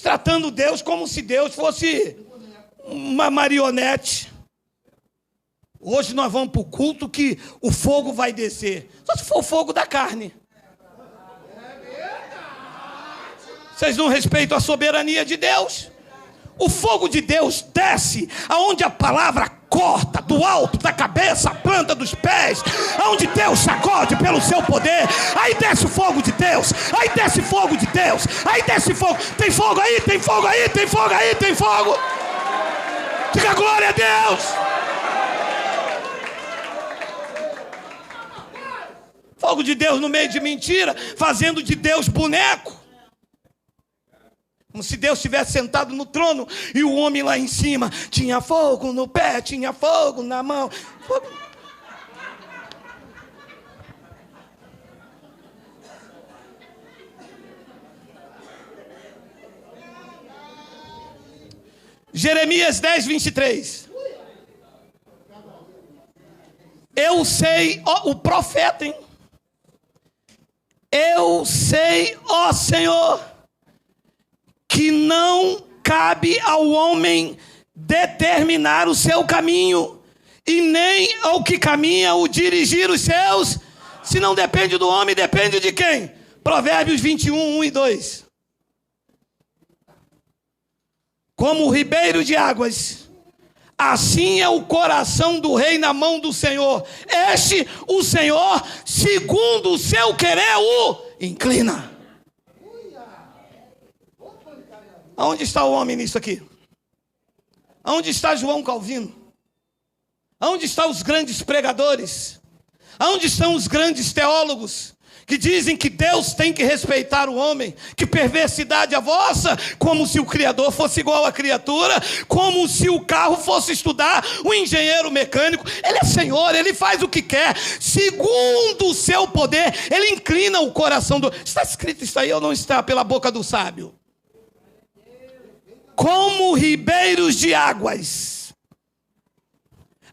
Tratando Deus como se Deus fosse uma marionete. Hoje nós vamos para o culto que o fogo vai descer. Só se for o fogo da carne. Vocês não respeitam a soberania de Deus? O fogo de Deus desce aonde a palavra corta, do alto da cabeça, a planta dos pés, aonde Deus sacode pelo seu poder. Aí desce o fogo de Deus, aí desce fogo de Deus, aí desce fogo. Tem fogo aí, tem fogo aí, tem fogo aí, tem fogo. Diga glória a Deus. Fogo de Deus no meio de mentira, fazendo de Deus boneco. Como se Deus estivesse sentado no trono e o homem lá em cima tinha fogo no pé, tinha fogo na mão. Fogo. Jeremias 10, 23. Eu sei, ó, o profeta, hein? Eu sei, ó Senhor, que não cabe ao homem determinar o seu caminho, e nem ao que caminha o dirigir os seus. Se não depende do homem, depende de quem? Provérbios 21, 1 e 2. Como o ribeiro de águas, assim é o coração do rei na mão do Senhor. Este, o Senhor, segundo o seu querer, o inclina. Aonde está o homem nisso aqui? Aonde está João Calvino? Aonde estão os grandes pregadores? Aonde estão os grandes teólogos que dizem que Deus tem que respeitar o homem? Que perversidade a vossa, como se o Criador fosse igual à criatura, como se o carro fosse estudar o engenheiro mecânico. Ele é Senhor, ele faz o que quer, segundo o seu poder, ele inclina o coração do... Está escrito isso aí ou não está pela boca do sábio? Como ribeiros de águas,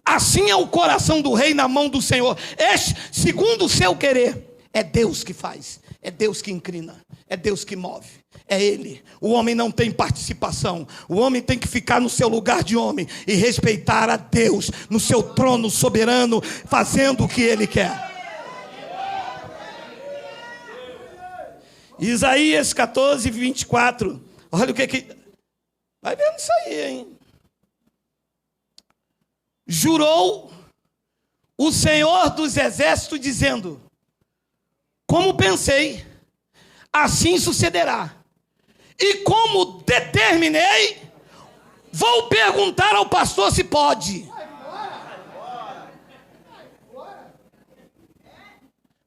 assim é o coração do rei na mão do Senhor. Este, segundo o seu querer, é Deus que faz, é Deus que inclina, é Deus que move, é Ele. O homem não tem participação, o homem tem que ficar no seu lugar de homem e respeitar a Deus no seu trono soberano, fazendo o que Ele quer. Isaías 14, 24, olha o que... Vai vendo isso aí, hein? Jurou o Senhor dos exércitos, dizendo: como pensei, assim sucederá. E como determinei, vou perguntar ao pastor se pode.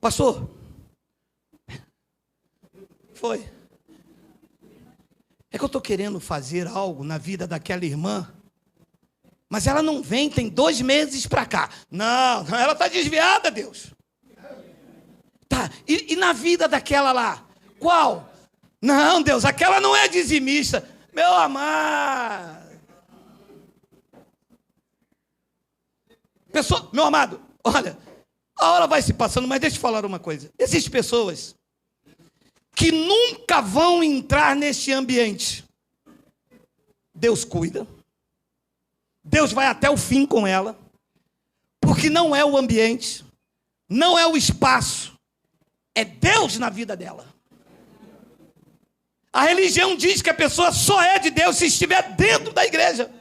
Pastor, foi. É que eu estou querendo fazer algo na vida daquela irmã, mas ela não vem, tem 2 meses para cá. Não, ela está desviada, Deus. Tá, e na vida daquela lá? Qual? Não, Deus, aquela não é dizimista. Meu amado. Pessoa, meu amado, olha, a hora vai se passando, mas deixa eu falar uma coisa. Existem pessoas que nunca vão entrar neste ambiente. Deus cuida. Deus vai até o fim com ela. Porque não é o ambiente. não é o espaço, é Deus na vida dela. A religião diz que a pessoa só é de Deus se estiver dentro da igreja.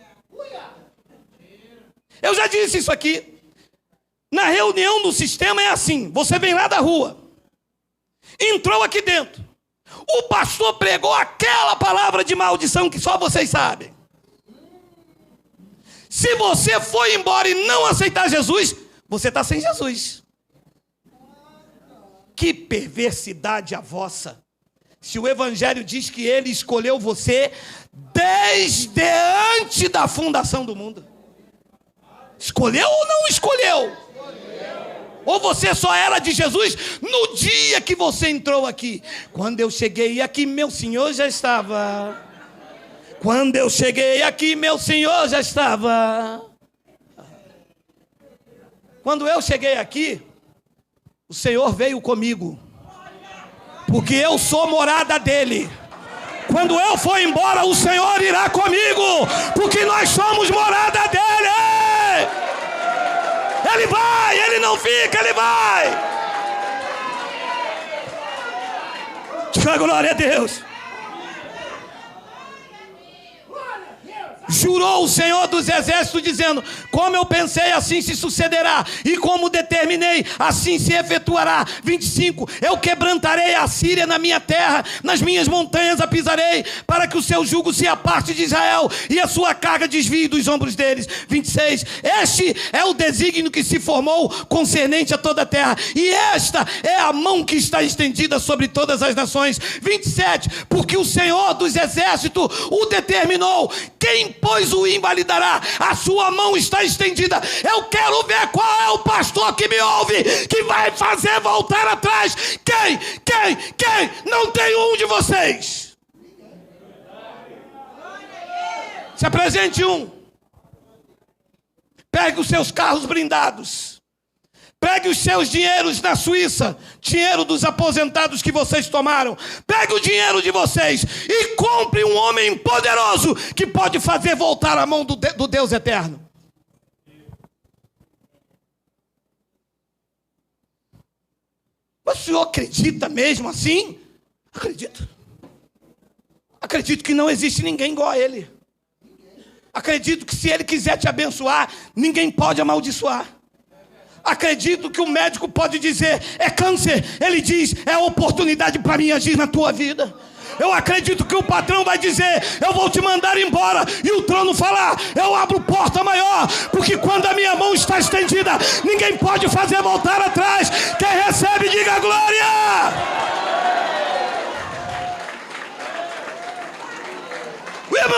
Eu já disse isso aqui. Na reunião do sistema é assim: você vem lá da rua, entrou aqui dentro, o pastor pregou aquela palavra de maldição que só vocês sabem. Se você for embora e não aceitar Jesus, você está sem Jesus. Que perversidade a vossa! Se o evangelho diz que ele escolheu você desde antes da fundação do mundo. Escolheu ou não escolheu? Ou você só era de Jesus no dia que você entrou aqui? Quando eu cheguei aqui, meu Senhor já estava. Quando eu cheguei aqui, meu Senhor já estava. Quando eu cheguei aqui, o Senhor veio comigo, porque eu sou morada dele. Quando eu for embora, o Senhor irá comigo, porque nós somos morada dele. Ele vai, ele não fica, ele vai. Diga glória a Deus. Jurou o Senhor dos Exércitos, dizendo: como eu pensei, assim se sucederá, e como determinei, assim se efetuará. 25, eu quebrantarei a Síria na minha terra, nas minhas montanhas a pisarei, para que o seu jugo se aparte de Israel, e a sua carga desvie dos ombros deles. 26, este é o desígnio que se formou concernente a toda a terra, e esta é a mão que está estendida sobre todas as nações. 27, porque o Senhor dos Exércitos o determinou. Quem, pois, o invalidará? A sua mão está estendida. Eu quero ver qual é o pastor que me ouve, que vai fazer voltar atrás. Quem? Não tem um de vocês. Se apresente um. Pegue os seus carros blindados. Pegue os seus dinheiros na Suíça, dinheiro dos aposentados que vocês tomaram. Pegue o dinheiro de vocês e compre um homem poderoso que pode fazer voltar a mão do Deus eterno. Mas o senhor acredita mesmo assim? Acredito. Acredito que não existe ninguém igual a ele. Acredito que se ele quiser te abençoar, ninguém pode amaldiçoar. Acredito que o médico pode dizer: é câncer. Ele diz: é oportunidade para mim agir na tua vida. Eu acredito que o patrão vai dizer: eu vou te mandar embora. E o trono falar: eu abro porta maior. Porque quando a minha mão está estendida, ninguém pode fazer voltar atrás. Quem recebe, diga glória.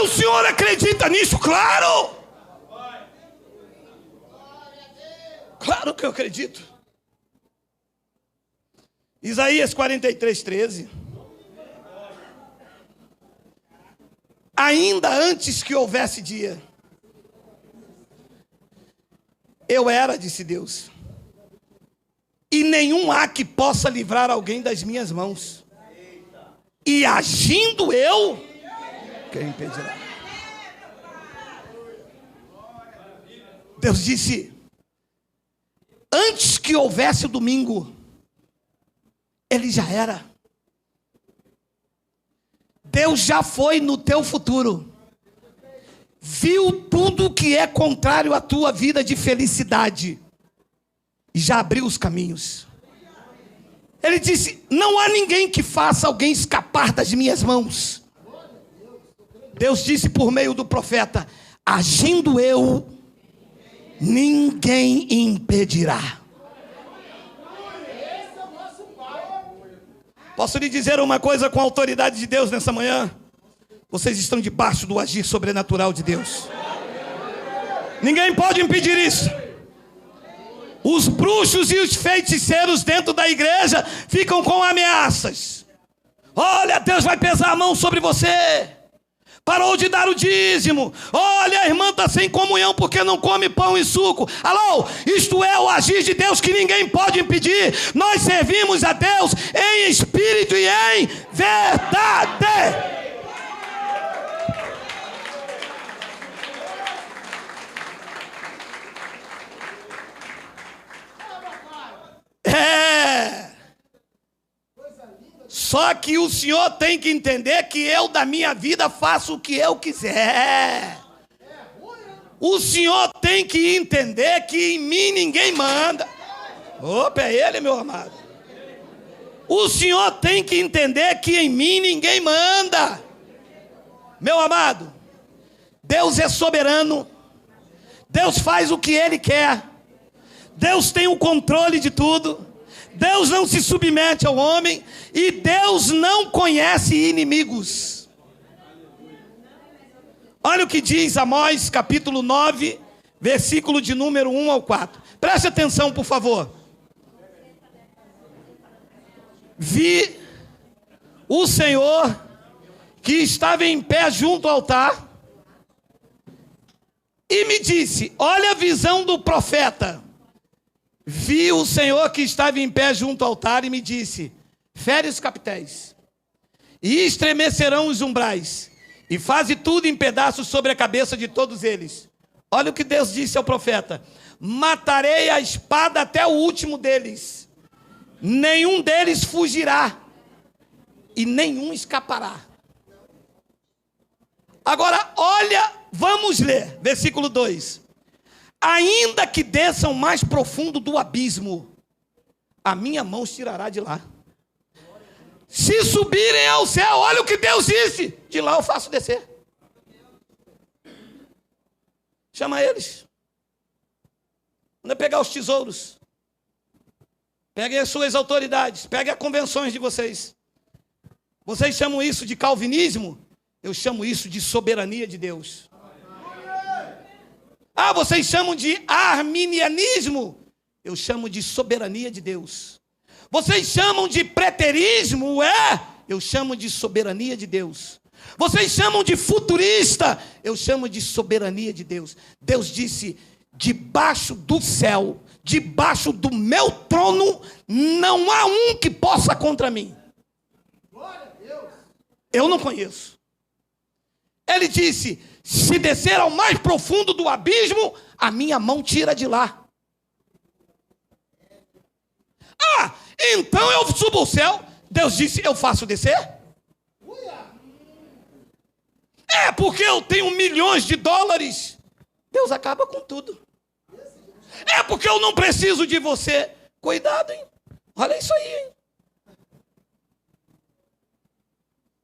O senhor acredita nisso? Claro. Claro que eu acredito. Isaías 43:13. Ainda antes que houvesse dia, eu era, disse Deus, e nenhum há que possa livrar alguém das minhas mãos. E agindo eu, quem impedirá? Deus disse: antes que houvesse o domingo, ele já era. Deus já foi no teu futuro. Viu tudo que é contrário à tua vida de felicidade. E já abriu os caminhos. Ele disse: não há ninguém que faça alguém escapar das minhas mãos. Deus disse por meio do profeta: agindo eu, ninguém impedirá. Posso lhe dizer uma coisa com a autoridade de Deus nessa manhã? Vocês estão debaixo do agir sobrenatural de Deus. Ninguém pode impedir isso. Os bruxos e os feiticeiros dentro da igreja ficam com ameaças. Olha, Deus vai pesar a mão sobre você. Parou de dar o dízimo. Olha, a irmã está sem comunhão porque não come pão e suco. Alô, isto é o agir de Deus que ninguém pode impedir. Nós servimos a Deus em espírito e em verdade. Só que o Senhor tem que entender que eu da minha vida faço o que eu quiser. O Senhor tem que entender que em mim ninguém manda. Opa, é Ele, meu amado. O Senhor tem que entender que em mim ninguém manda. Meu amado, Deus é soberano. Deus faz o que Ele quer. Deus tem o controle de tudo. Deus não se submete ao homem. E Deus não conhece inimigos. Olha o que diz Amós, capítulo 9, versículo de número 1 ao 4. Preste atenção, por favor. Vi o Senhor que estava em pé junto ao altar e me disse: olha a visão do profeta. Vi o Senhor que estava em pé junto ao altar e me disse: fere os capitéis e estremecerão os umbrais e faze tudo em pedaços sobre a cabeça de todos eles. Olha o que Deus disse ao profeta: matarei a espada até o último deles, nenhum deles fugirá e nenhum escapará. Agora olha, vamos ler, versículo 2. Ainda que desçam mais profundo do abismo, a minha mão os tirará de lá. Se subirem ao céu, olha o que Deus disse, de lá eu faço descer. Chama eles. Manda pegar os tesouros. Peguem as suas autoridades. Peguem as convenções de vocês. Vocês chamam isso de calvinismo? Eu chamo isso de soberania de Deus. Ah, vocês chamam de arminianismo? Eu chamo de soberania de Deus. Vocês chamam de preterismo? Eu chamo de soberania de Deus. Vocês chamam de futurista? Eu chamo de soberania de Deus. Deus disse: debaixo do céu, debaixo do meu trono, não há um que possa contra mim. Eu não conheço. Ele disse: se descer ao mais profundo do abismo, a minha mão tira de lá. Ah, então eu subo ao céu. Deus disse: eu faço descer. É porque eu tenho milhões de dólares. Deus acaba com tudo. É porque eu não preciso de você. Cuidado, hein? Olha isso aí, hein?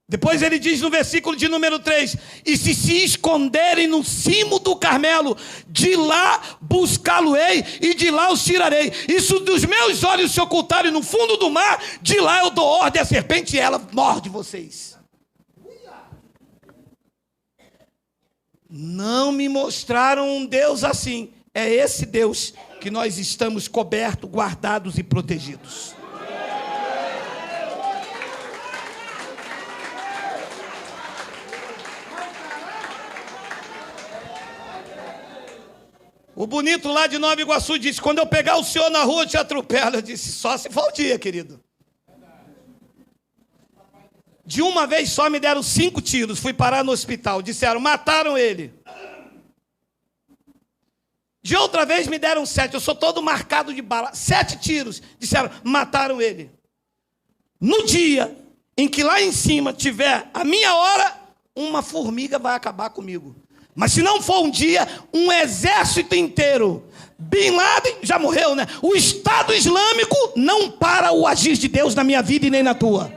Depois ele diz no versículo de número 3: e se esconderem no cimo do Carmelo, de lá buscá-lo-ei e de lá os tirarei. E se dos meus olhos se ocultarem no fundo do mar, de lá eu dou ordem à serpente e ela morde vocês. Não me mostraram um Deus assim. É esse Deus que nós estamos cobertos, guardados e protegidos. O bonito lá de Nova Iguaçu disse: quando eu pegar o senhor na rua, eu te atropelo. Eu disse: só se for o dia, querido. De uma vez só me deram 5 tiros. Fui parar no hospital. Disseram: mataram ele. De outra vez me deram 7. Eu sou todo marcado de bala. 7 tiros. Disseram: mataram ele. No dia em que lá em cima tiver a minha hora, uma formiga vai acabar comigo. Mas se não for um dia, um exército inteiro. Bin Laden já morreu, né? O Estado Islâmico não para o agir de Deus na minha vida e nem na tua.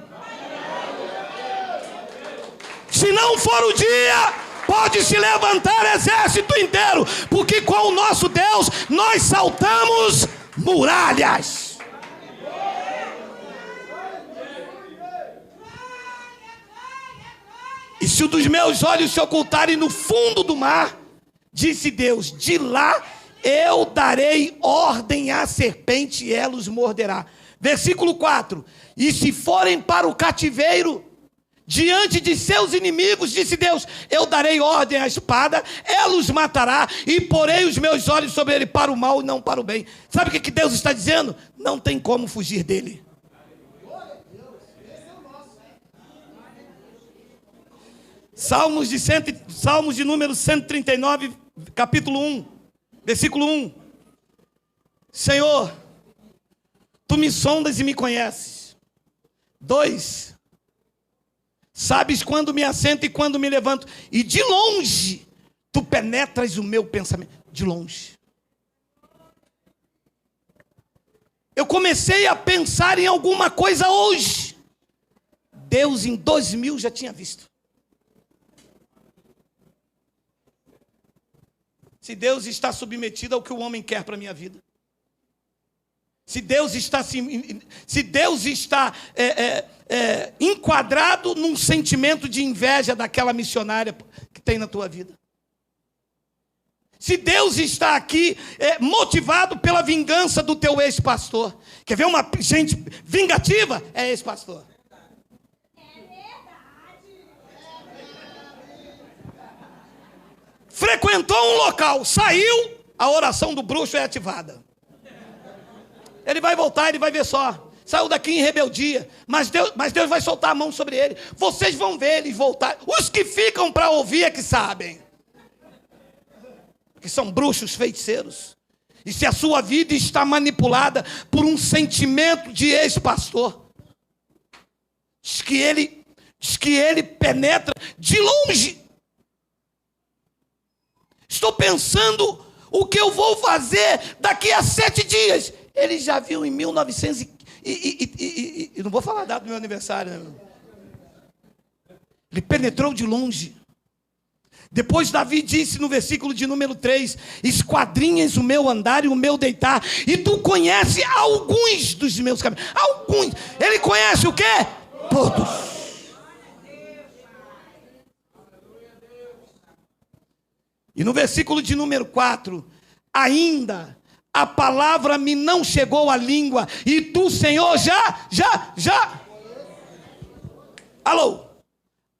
Se não for o dia, pode se levantar exército inteiro, porque com o nosso Deus nós saltamos muralhas. E se os dos meus olhos se ocultarem no fundo do mar, disse Deus, de lá eu darei ordem à serpente e ela os morderá. Versículo 4: e se forem para o cativeiro, diante de seus inimigos, disse Deus, eu darei ordem à espada, ela os matará, e porei os meus olhos sobre ele para o mal e não para o bem. Sabe o que Deus está dizendo? Não tem como fugir dele. Salmos de número 139, capítulo 1, versículo 1. Senhor, tu me sondas e me conheces. 2. Sabes quando me assento e quando me levanto. E de longe, tu penetras o meu pensamento. De longe. Eu comecei a pensar em alguma coisa hoje. Deus em 2000 já tinha visto. Se Deus está submetido ao que o homem quer para a minha vida. Se Deus está enquadrado num sentimento de inveja daquela missionária que tem na tua vida. Se Deus está aqui motivado pela vingança do teu ex-pastor. Quer ver uma gente vingativa? É ex-pastor. Frequentou um local, saiu, a oração do bruxo é ativada. Ele vai voltar, ele vai ver só. Saiu daqui em rebeldia, mas Deus vai soltar a mão sobre ele. Vocês vão ver ele voltar. Os que ficam para ouvir é que sabem. Que são bruxos feiticeiros. E se a sua vida está manipulada por um sentimento de ex-pastor, diz que ele penetra de longe. Estou pensando o que eu vou fazer daqui a 7 dias. Ele já viu em 1900 e não vou falar a data do meu aniversário, né? Ele penetrou de longe. Depois Davi disse no versículo de número 3: esquadrinhas o meu andar e o meu deitar, e tu conheces alguns dos meus caminhos. Alguns. Ele conhece o quê? Todos. E no versículo de número 4, ainda a palavra me não chegou à língua, e tu, Senhor, já. Alô?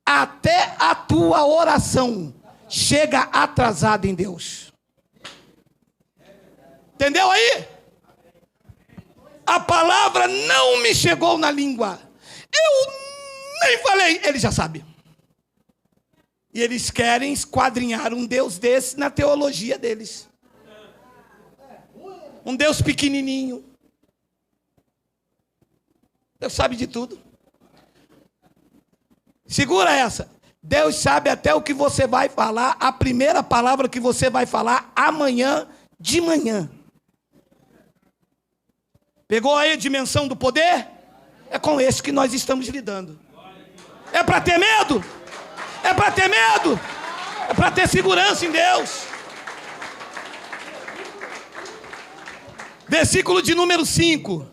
Até a tua oração chega atrasada em Deus. Entendeu aí? A palavra não me chegou na língua. Eu nem falei, ele já sabe. E eles querem esquadrinhar um Deus desse na teologia deles. Um Deus pequenininho. Deus sabe de tudo. Segura essa. Deus sabe até o que você vai falar, a primeira palavra que você vai falar amanhã de manhã. Pegou aí a dimensão do poder? É com esse que nós estamos lidando. É para ter medo? É para ter medo? É para ter segurança em Deus. Versículo de número 5.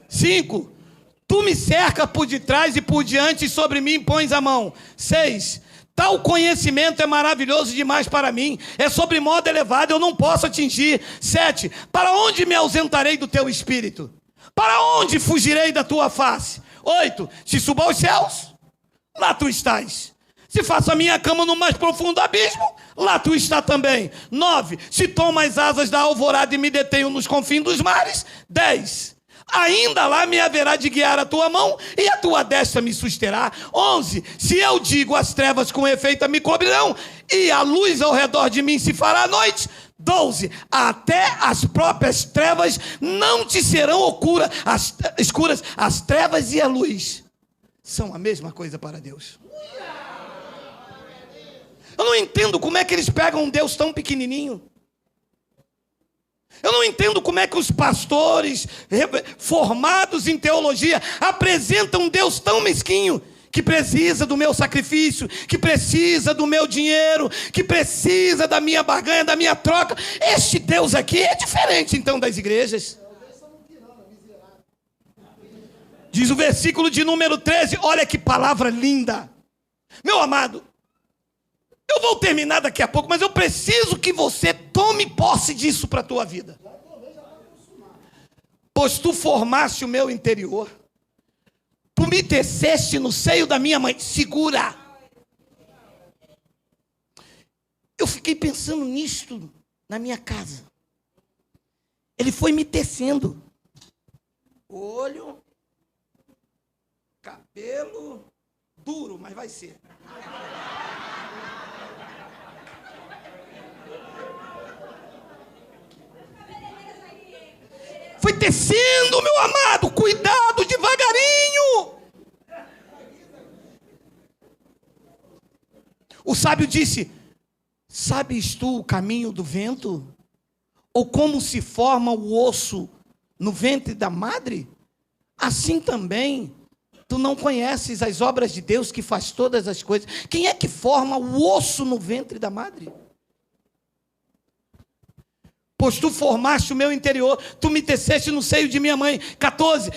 5. Tu me cercas por detrás e por diante, e sobre mim pões a mão. 6. Tal conhecimento é maravilhoso demais para mim. É sobremodo elevado, eu não posso atingir. 7. Para onde me ausentarei do teu espírito? Para onde fugirei da tua face? 8. Se subo aos céus, lá tu estás. Se faço a minha cama no mais profundo abismo, lá tu está também. 9. Se tomo as asas da alvorada e me detenho nos confins dos mares. 10. Ainda lá me haverá de guiar a tua mão, e a tua destra me susterá. 11. Se eu digo, as trevas com efeito me cobrirão, e a luz ao redor de mim se fará noite. 12. Até as próprias trevas não te serão escuras. As trevas e a luz são a mesma coisa para Deus. Eu não entendo como é que eles pegam um Deus tão pequenininho. Eu não entendo como é que os pastores formados em teologia apresentam um Deus tão mesquinho, que precisa do meu sacrifício, que precisa do meu dinheiro, que precisa da minha barganha, da minha troca. Este Deus aqui é diferente então das igrejas. Diz o versículo de número 13, olha que palavra linda. Meu amado, eu vou terminar daqui a pouco, mas eu preciso que você tome posse disso para a tua vida. Pois tu formaste o meu interior, tu me teceste no seio da minha mãe. Segura. Eu fiquei pensando nisto na minha casa. Ele foi me tecendo. Olho, cabelo, duro, mas vai ser. Foi tecendo, meu amado, cuidado, devagarinho. O sábio disse: sabes tu o caminho do vento? Ou como se forma o osso no ventre da madre? Assim também, tu não conheces as obras de Deus que faz todas as coisas. Quem é que forma o osso no ventre da madre? Pois tu formaste o meu interior, tu me teceste no seio de minha mãe. 14,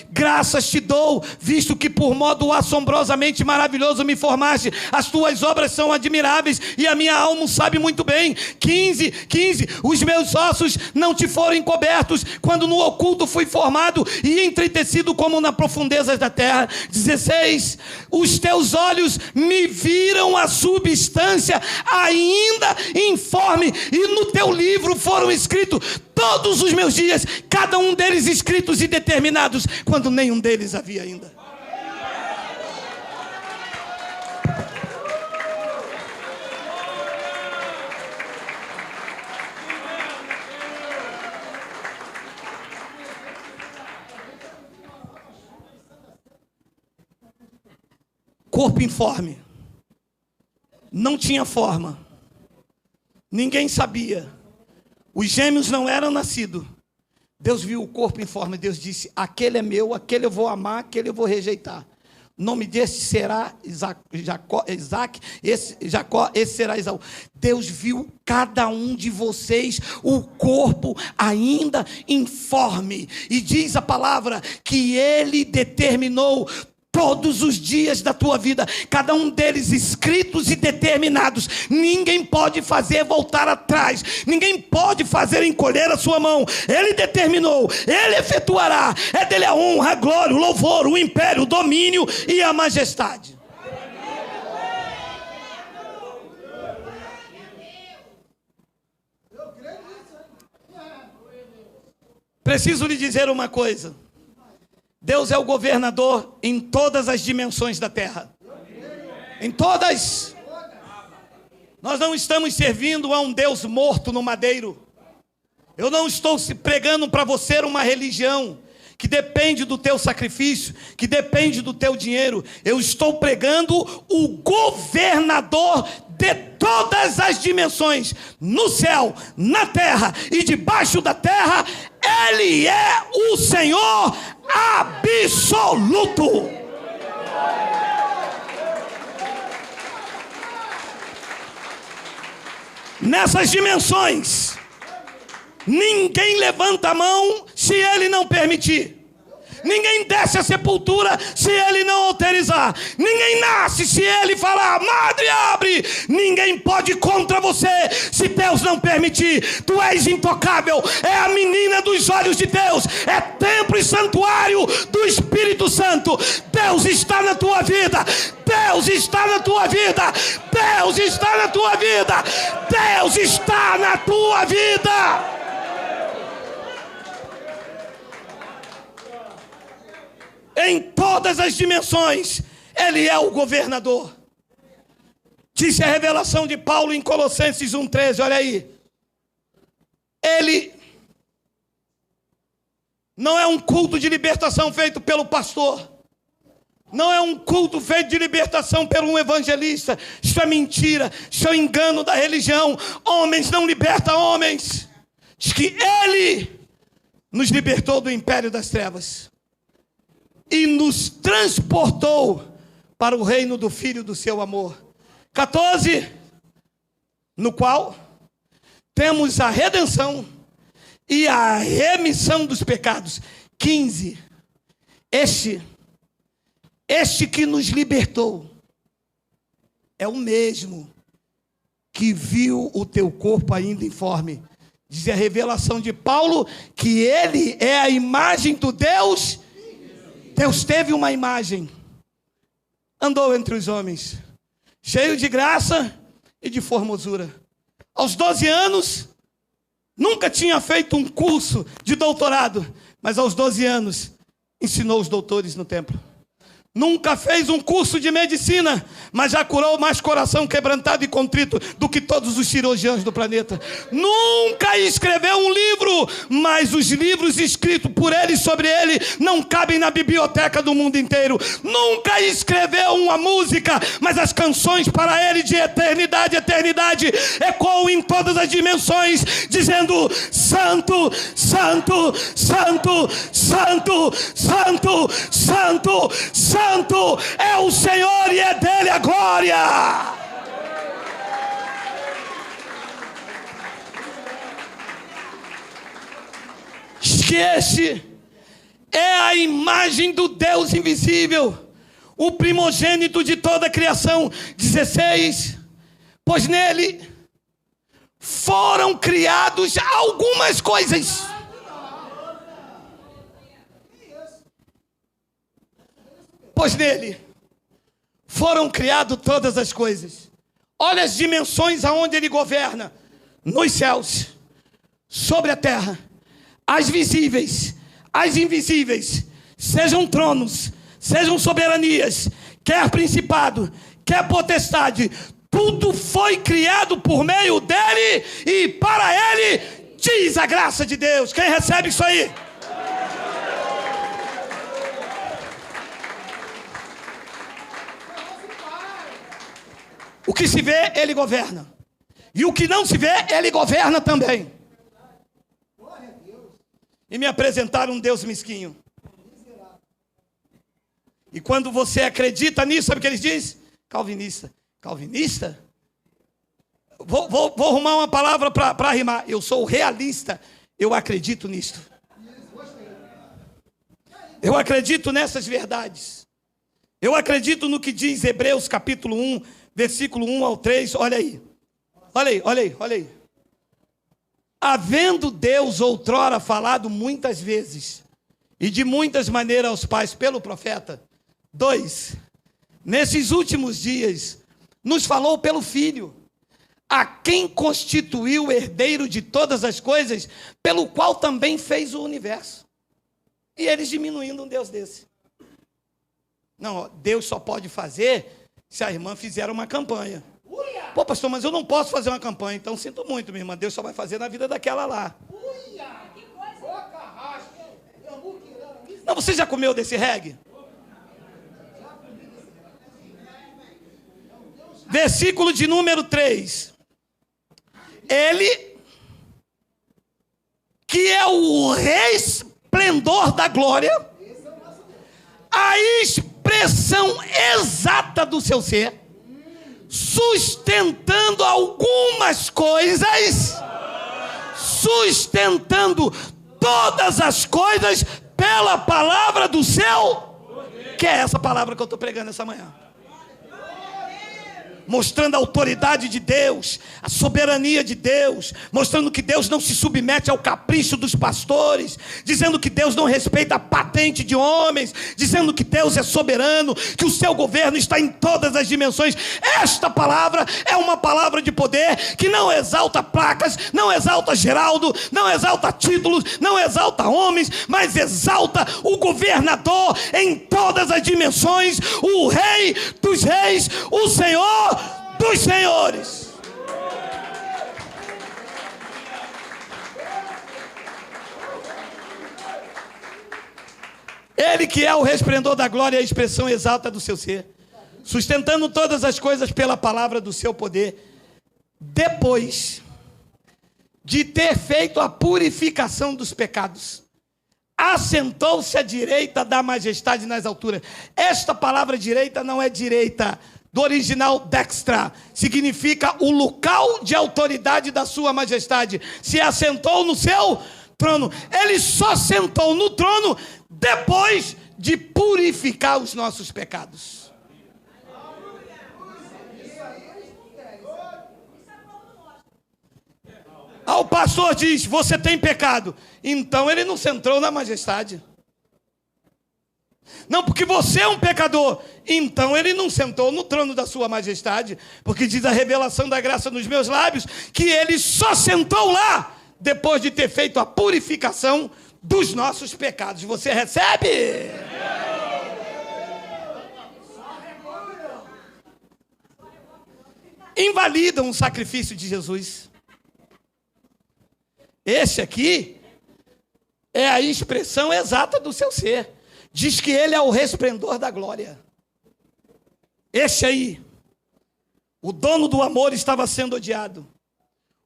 graças te dou, visto que por modo assombrosamente maravilhoso me formaste. As tuas obras são admiráveis e a minha alma sabe muito bem. 15, os meus ossos não te foram encobertos, quando no oculto fui formado e entretecido como na profundezas da terra. 16, os teus olhos me viram a substância ainda informe, e no teu livro foram escritos todos os meus dias, cada um deles escritos e determinados, quando nenhum deles havia ainda. Corpo informe, não tinha forma, ninguém sabia. Os gêmeos não eram nascidos. Deus viu o corpo informe. Deus disse: aquele é meu, aquele eu vou amar, aquele eu vou rejeitar. O nome desse será Isaac, esse será Esaú. Deus viu cada um de vocês, o corpo ainda informe. E diz a palavra que Ele determinou todos os dias da tua vida, cada um deles escritos e determinados. Ninguém pode fazer voltar atrás, ninguém pode fazer encolher a sua mão. Ele determinou, Ele efetuará. É dele a honra, a glória, o louvor, o império, o domínio e a majestade. Preciso lhe dizer uma coisa: Deus é o governador em todas as dimensões da terra. Em todas. Nós não estamos servindo a um Deus morto no madeiro. Eu não estou pregando para você uma religião que depende do teu sacrifício, que depende do teu dinheiro. Eu estou pregando o governador de todas as dimensões, no céu, na terra e debaixo da terra. Ele é o Senhor absoluto. Nessas dimensões, ninguém levanta a mão se Ele não permitir. Ninguém desce a sepultura se Ele não autorizar. Ninguém nasce se Ele falar: madre, abre. Ninguém pode ir contra você se Deus não permitir. Tu és intocável. É a menina dos olhos de Deus. É templo e santuário do Espírito Santo. Deus está na tua vida. Deus está na tua vida. Deus está na tua vida. Deus está na tua vida. Em todas as dimensões, Ele é o governador. Disse a revelação de Paulo em Colossenses 1,13, olha aí. Ele não é um culto de libertação feito pelo pastor. Não é um culto feito de libertação por um evangelista. Isso é mentira, isso é engano da religião. Homens não libertam homens. Diz que Ele nos libertou do império das trevas e nos transportou para o reino do Filho do seu amor. 14, no qual temos a redenção e a remissão dos pecados. 15, este que nos libertou é o mesmo que viu o teu corpo ainda informe. Diz a revelação de Paulo que Ele é a imagem do Deus. Deus teve uma imagem, andou entre os homens, cheio de graça e de formosura. Aos 12 anos, nunca tinha feito um curso de doutorado, mas aos 12 anos, ensinou os doutores no templo. Nunca fez um curso de medicina, mas já curou mais coração quebrantado e contrito do que todos os cirurgiões do planeta. Nunca escreveu um livro, mas os livros escritos por ele e sobre ele não cabem na biblioteca do mundo inteiro. Nunca escreveu uma música, mas as canções para ele de eternidade a eternidade ecoam em todas as dimensões, dizendo: Santo, Santo, Santo, Santo, Santo, Santo, Santo é o Senhor e é dele a glória. Que este é a imagem do Deus invisível, o primogênito de toda a criação. 16. Pois nele foram criados algumas coisas. Pois nele foram criadas todas as coisas. Olha as dimensões aonde ele governa: nos céus, sobre a terra, as visíveis, as invisíveis, sejam tronos, sejam soberanias, quer principado, quer potestade, tudo foi criado por meio dele e para ele, diz a graça de Deus. Quem recebe isso aí? O que se vê, ele governa. E o que não se vê, ele governa também. E me apresentaram um Deus mesquinho. E quando você acredita nisso, sabe o que eles dizem? Calvinista. Calvinista? Vou arrumar uma palavra para rimar. Eu sou realista. Eu acredito nisto. Eu acredito nessas verdades. Eu acredito no que diz Hebreus capítulo 1, versículo 1 ao 3, olha aí. Olha aí, olha aí, olha aí. Havendo Deus outrora falado muitas vezes, e de muitas maneiras aos pais pelo profeta. 2. Nesses últimos dias, nos falou pelo Filho, a quem constituiu o herdeiro de todas as coisas, pelo qual também fez o universo. E eles diminuindo um Deus desse. Não, Deus só pode fazer se a irmã fizer uma campanha. Pô, pastor, mas eu não posso fazer uma campanha. Então, sinto muito, minha irmã. Deus só vai fazer na vida daquela lá. Não, você já comeu desse reggae? Versículo de número 3. Ele, que é o resplendor da glória, a expressão exata do seu ser, sustentando algumas coisas, sustentando todas as coisas pela palavra do seu, que é essa palavra que eu estou pregando essa manhã. Mostrando a autoridade de Deus, a soberania de Deus, mostrando que Deus não se submete ao capricho dos pastores, dizendo que Deus não respeita a patente de homens, dizendo que Deus é soberano, que o seu governo está em todas as dimensões. Esta palavra é uma palavra de poder que não exalta placas, não exalta Geraldo, não exalta títulos, não exalta homens, mas exalta o governador em todas as dimensões, o Rei dos reis, o Senhor dos senhores. Ele que é o resplendor da glória e a expressão exalta do seu ser, sustentando todas as coisas pela palavra do seu poder, depois de ter feito a purificação dos pecados, assentou-se à direita da majestade nas alturas. Esta palavra direita não é direita do original dextra, significa o local de autoridade da sua majestade. Se assentou no seu trono. Ele só sentou no trono depois de purificar os nossos pecados. O pastor diz: você tem pecado. Então ele não sentou na majestade. Não, porque você é um pecador. Então ele não sentou no trono da sua majestade. Porque diz a revelação da graça nos meus lábios que ele só sentou lá depois de ter feito a purificação dos nossos pecados. Você recebe? invalidam o sacrifício de Jesus. Esse aqui é a expressão exata do seu ser. Diz que ele é o resplendor da glória. Este aí, o dono do amor, estava sendo odiado.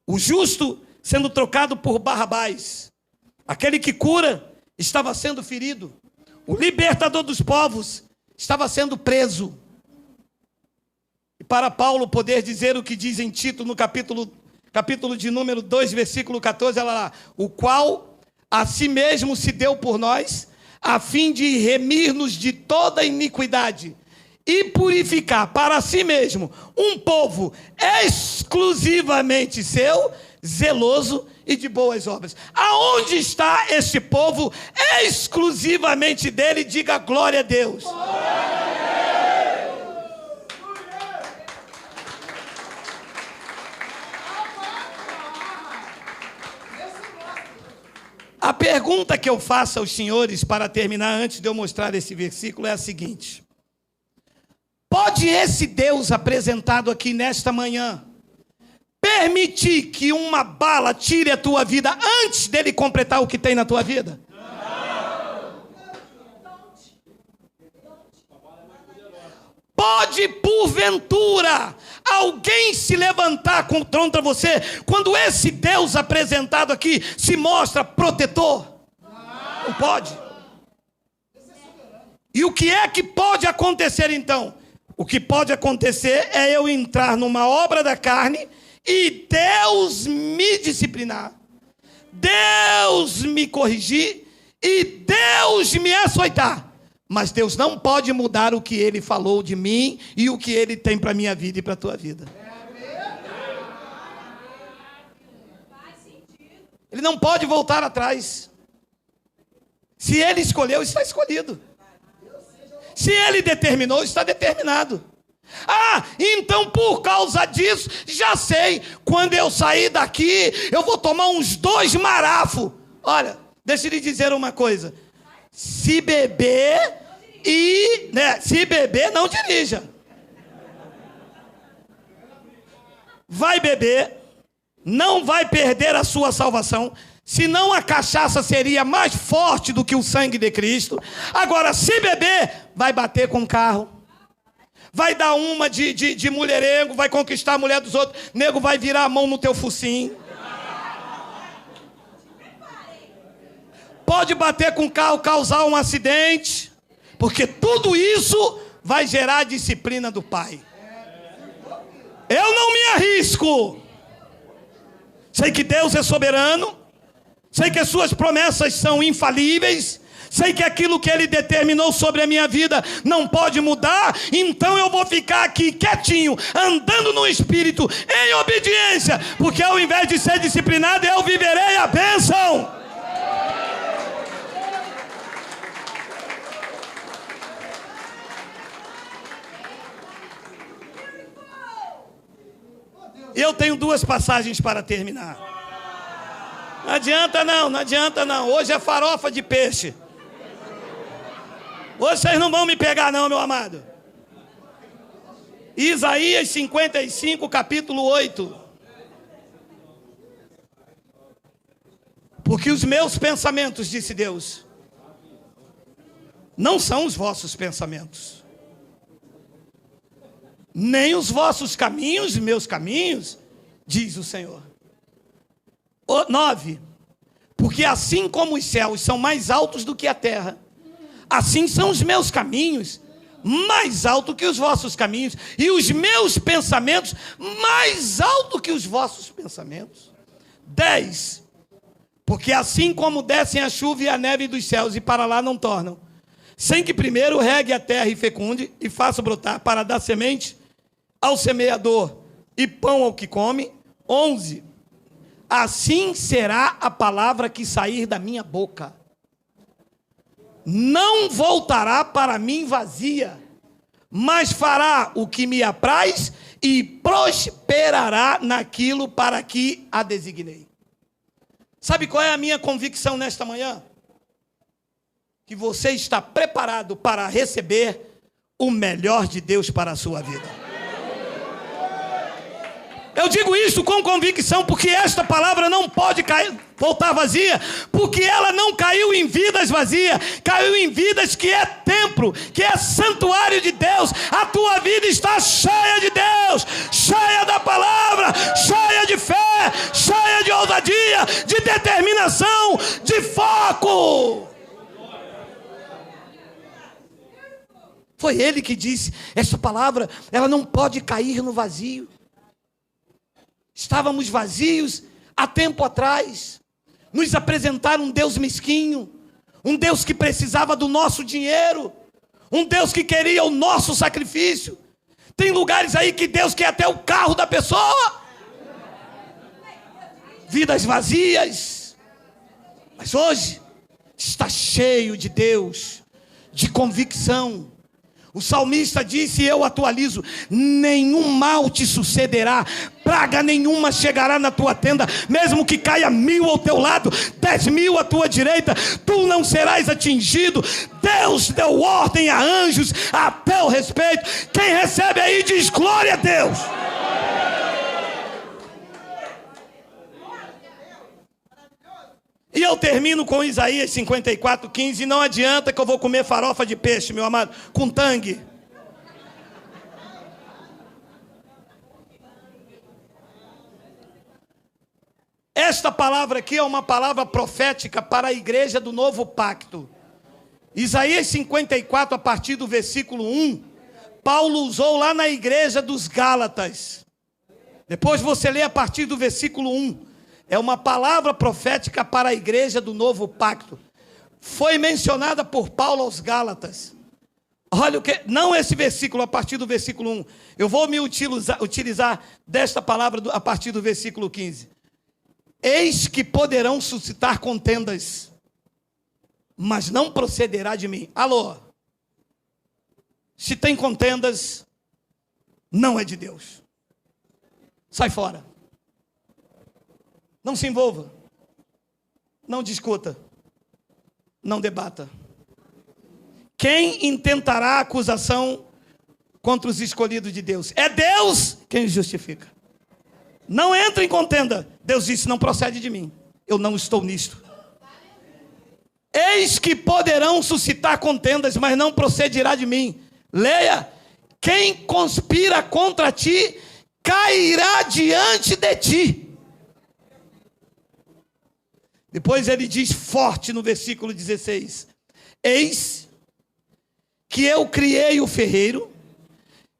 O justo sendo trocado por Barrabás. Aquele que cura estava sendo ferido. O libertador dos povos estava sendo preso. E para Paulo poder dizer o que diz em Tito, no capítulo de número 2, versículo 14, ela lá, o qual a si mesmo se deu por nós, a fim de remir-nos de toda iniquidade e purificar para si mesmo um povo exclusivamente seu, zeloso e de boas obras. Aonde está este povo exclusivamente dele? Diga glória a Deus. A pergunta que eu faço aos senhores para terminar, antes de eu mostrar esse versículo, é a seguinte: pode esse Deus apresentado aqui nesta manhã permitir que uma bala tire a tua vida antes dele completar o que tem na tua vida? Pode, porventura, alguém se levantar contra você quando esse Deus apresentado aqui se mostra protetor? Não pode. E o que é que pode acontecer então? O que pode acontecer é eu entrar numa obra da carne e Deus me disciplinar, Deus me corrigir e Deus me açoitar. Mas Deus não pode mudar o que Ele falou de mim e o que Ele tem para a minha vida e para a tua vida. Ele não pode voltar atrás. Se Ele escolheu, está escolhido. Se Ele determinou, está determinado. Ah, então por causa disso, já sei, quando eu sair daqui, eu vou tomar uns 2 marafos. Olha, deixa eu lhe dizer uma coisa. Se beber se beber, não dirija. Vai beber, não vai perder a sua salvação, senão a cachaça seria mais forte do que o sangue de Cristo. Agora, se beber, vai bater com o carro, vai dar uma de mulherengo, vai conquistar a mulher dos outros, nego vai virar a mão no teu focinho. Pode bater com o carro, causar um acidente, porque tudo isso vai gerar a disciplina do Pai. Eu não me arrisco. Sei que Deus é soberano, sei que as suas promessas são infalíveis, sei que aquilo que Ele determinou sobre a minha vida não pode mudar, então eu vou ficar aqui quietinho, andando no Espírito, em obediência, porque ao invés de ser disciplinado, eu viverei a bênção. Eu tenho 2 passagens para terminar. Não adianta não. Hoje é farofa de peixe. Hoje vocês não vão me pegar não, meu amado. Isaías 55, capítulo 8. Porque os meus pensamentos, disse Deus, não são os vossos pensamentos. Nem os vossos caminhos, meus caminhos, diz o Senhor. 9. Porque assim como os céus são mais altos do que a terra, assim são os meus caminhos mais altos que os vossos caminhos, e os meus pensamentos mais altos que os vossos pensamentos. 10. Porque assim como descem a chuva e a neve dos céus e para lá não tornam, sem que primeiro regue a terra e fecunde e faça brotar para dar semente ao semeador e pão ao que come. 11. Assim será a palavra que sair da minha boca. Não voltará para mim vazia, mas fará o que me apraz e prosperará naquilo para que a designei. Sabe qual é a minha convicção nesta manhã? Que você está preparado para receber o melhor de Deus para a sua vida. Eu digo isso com convicção, porque esta palavra não pode voltar vazia, porque ela não caiu em vidas vazias, caiu em vidas que é templo, que é santuário de Deus. A tua vida está cheia de Deus, cheia da palavra, cheia de fé, cheia de ousadia, de determinação, de foco. Foi ele que disse, essa palavra, ela não pode cair no vazio. Estávamos vazios há tempo atrás. Nos apresentaram um Deus mesquinho, um Deus que precisava do nosso dinheiro, um Deus que queria o nosso sacrifício. Tem lugares aí que Deus quer até o carro da pessoa. Vidas vazias. Mas hoje está cheio de Deus, de convicção. O salmista disse, e eu atualizo, nenhum mal te sucederá, praga nenhuma chegará na tua tenda, mesmo que caia 1000 ao teu lado, 10.000 à tua direita, tu não serás atingido. Deus deu ordem a anjos a teu respeito. Quem recebe aí diz glória a Deus. E eu termino com Isaías 54:15. Não adianta que eu vou comer farofa de peixe, meu amado, com tangue. Esta palavra aqui é uma palavra profética para a igreja do novo pacto. Isaías 54, a partir do versículo 1, Paulo usou lá na igreja dos Gálatas. Depois você lê a partir do versículo 1. É uma palavra profética para a igreja do novo pacto. Foi mencionada por Paulo aos Gálatas. Olha o que, não esse versículo, a partir do versículo 1. Eu vou me utilizar desta palavra a partir do versículo 15. Eis que poderão suscitar contendas, mas não procederá de mim. Alô? Se tem contendas, não é de Deus. Sai fora. Não se envolva, não discuta, não debata. Quem intentará acusação contra os escolhidos de Deus? É Deus quem os justifica. Não entre em contenda. Deus disse, não procede de mim. Eu não estou nisto. Eis que poderão suscitar contendas, mas não procederá de mim. Leia, quem conspira contra ti, cairá diante de ti. Depois ele diz forte no versículo 16. Eis que eu criei o ferreiro,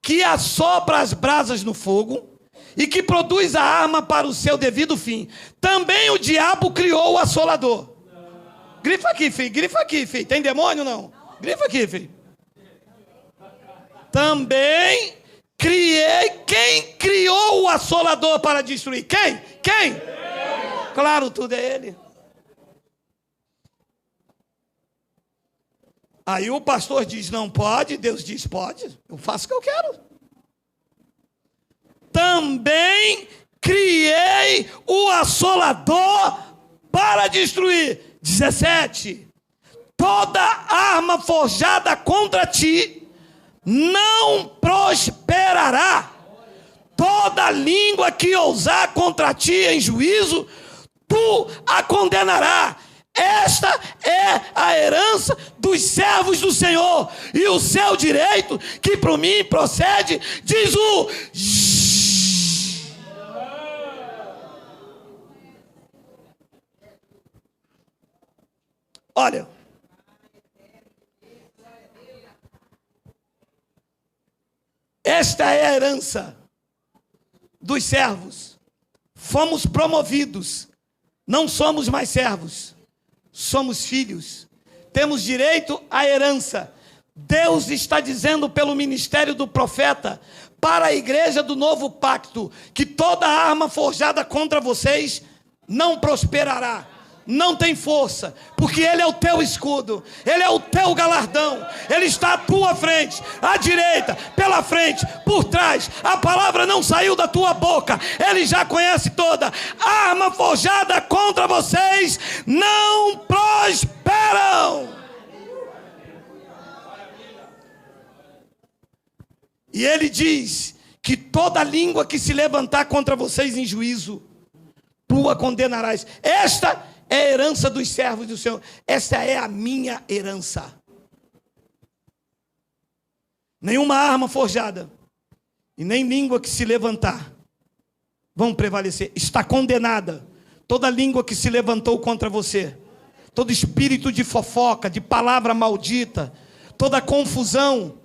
que assopra as brasas no fogo, e que produz a arma para o seu devido fim. Também o diabo criou o assolador. Grifa aqui, filho, grifa aqui, filho. Tem demônio não? Grifa aqui, filho. Também criei. Quem criou o assolador para destruir? Quem? Quem? Claro, tudo é ele. Aí o pastor diz, não pode. Deus diz, pode. Eu faço o que eu quero. Também criei o assolador para destruir. 17. Toda arma forjada contra ti não prosperará. Toda língua que ousar contra ti em juízo, tu a condenarás. Esta é a herança dos servos do Senhor, e o seu direito, que por mim procede, diz o... Olha, esta é a herança dos servos. Fomos promovidos, não somos mais servos. Somos filhos, temos direito à herança. Deus está dizendo pelo ministério do profeta para a igreja do novo pacto que toda arma forjada contra vocês não prosperará, não tem força, porque Ele é o teu escudo, Ele é o teu galardão, Ele está à tua frente, à direita, pela frente, por trás. A palavra não saiu da tua boca, Ele já conhece toda. Arma forjada contra vocês não prosperam. E Ele diz que toda língua que se levantar contra vocês em juízo, tu a condenarás. Esta é a herança dos servos do Senhor. Esta é a minha herança. Nenhuma arma forjada e nem língua que se levantar vão prevalecer. Está condenada toda língua que se levantou contra você. Todo espírito de fofoca, de palavra maldita, toda confusão,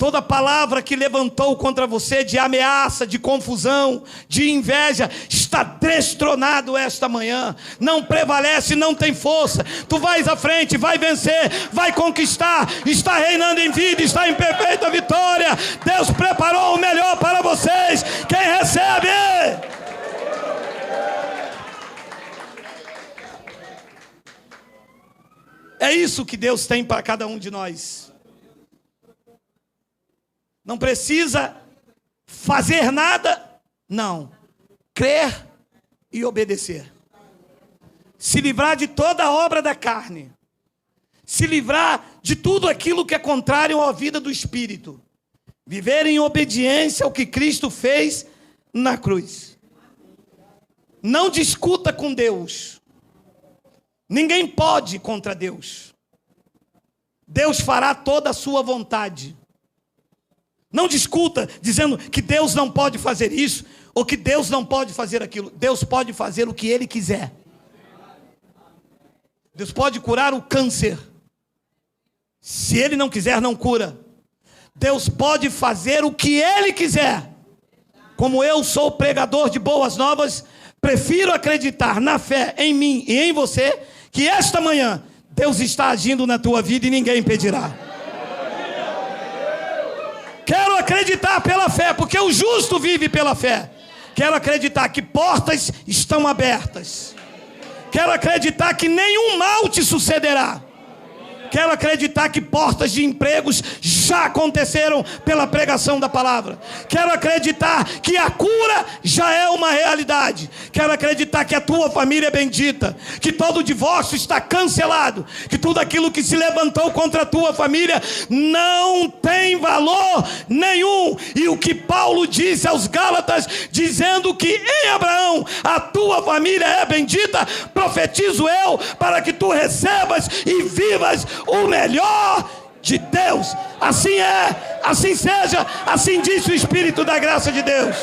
toda palavra que levantou contra você de ameaça, de confusão, de inveja, está destronado esta manhã. Não prevalece, não tem força. Tu vais à frente, vai vencer, vai conquistar. Está reinando em vida, está em perfeita vitória. Deus preparou o melhor para vocês. Quem recebe? É isso que Deus tem para cada um de nós. Não precisa fazer nada, não. Crer e obedecer. Se livrar de toda a obra da carne. Se livrar de tudo aquilo que é contrário à vida do Espírito. Viver em obediência ao que Cristo fez na cruz. Não discuta com Deus. Ninguém pode contra Deus. Deus fará toda a sua vontade. Não discuta dizendo que Deus não pode fazer isso ou que Deus não pode fazer aquilo. Deus pode fazer o que Ele quiser. Deus pode curar o câncer. Se Ele não quiser, não cura. Deus pode fazer o que Ele quiser. Como eu sou pregador de boas novas, prefiro acreditar na fé em mim e em você, que esta manhã Deus está agindo na tua vida e ninguém impedirá. Quero acreditar pela fé, porque o justo vive pela fé. Quero acreditar que portas estão abertas. Quero acreditar que nenhum mal te sucederá. Quero acreditar que portas de empregos já aconteceram pela pregação da palavra. Quero acreditar que a cura já é uma realidade. Quero acreditar que a tua família é bendita, que todo divórcio está cancelado, que tudo aquilo que se levantou contra a tua família não tem valor nenhum. E o que Paulo disse aos Gálatas, dizendo que em Abraão a tua família é bendita, profetizo eu para que tu recebas e vivas o melhor de Deus. Assim é, assim seja, assim disse o Espírito da graça de Deus.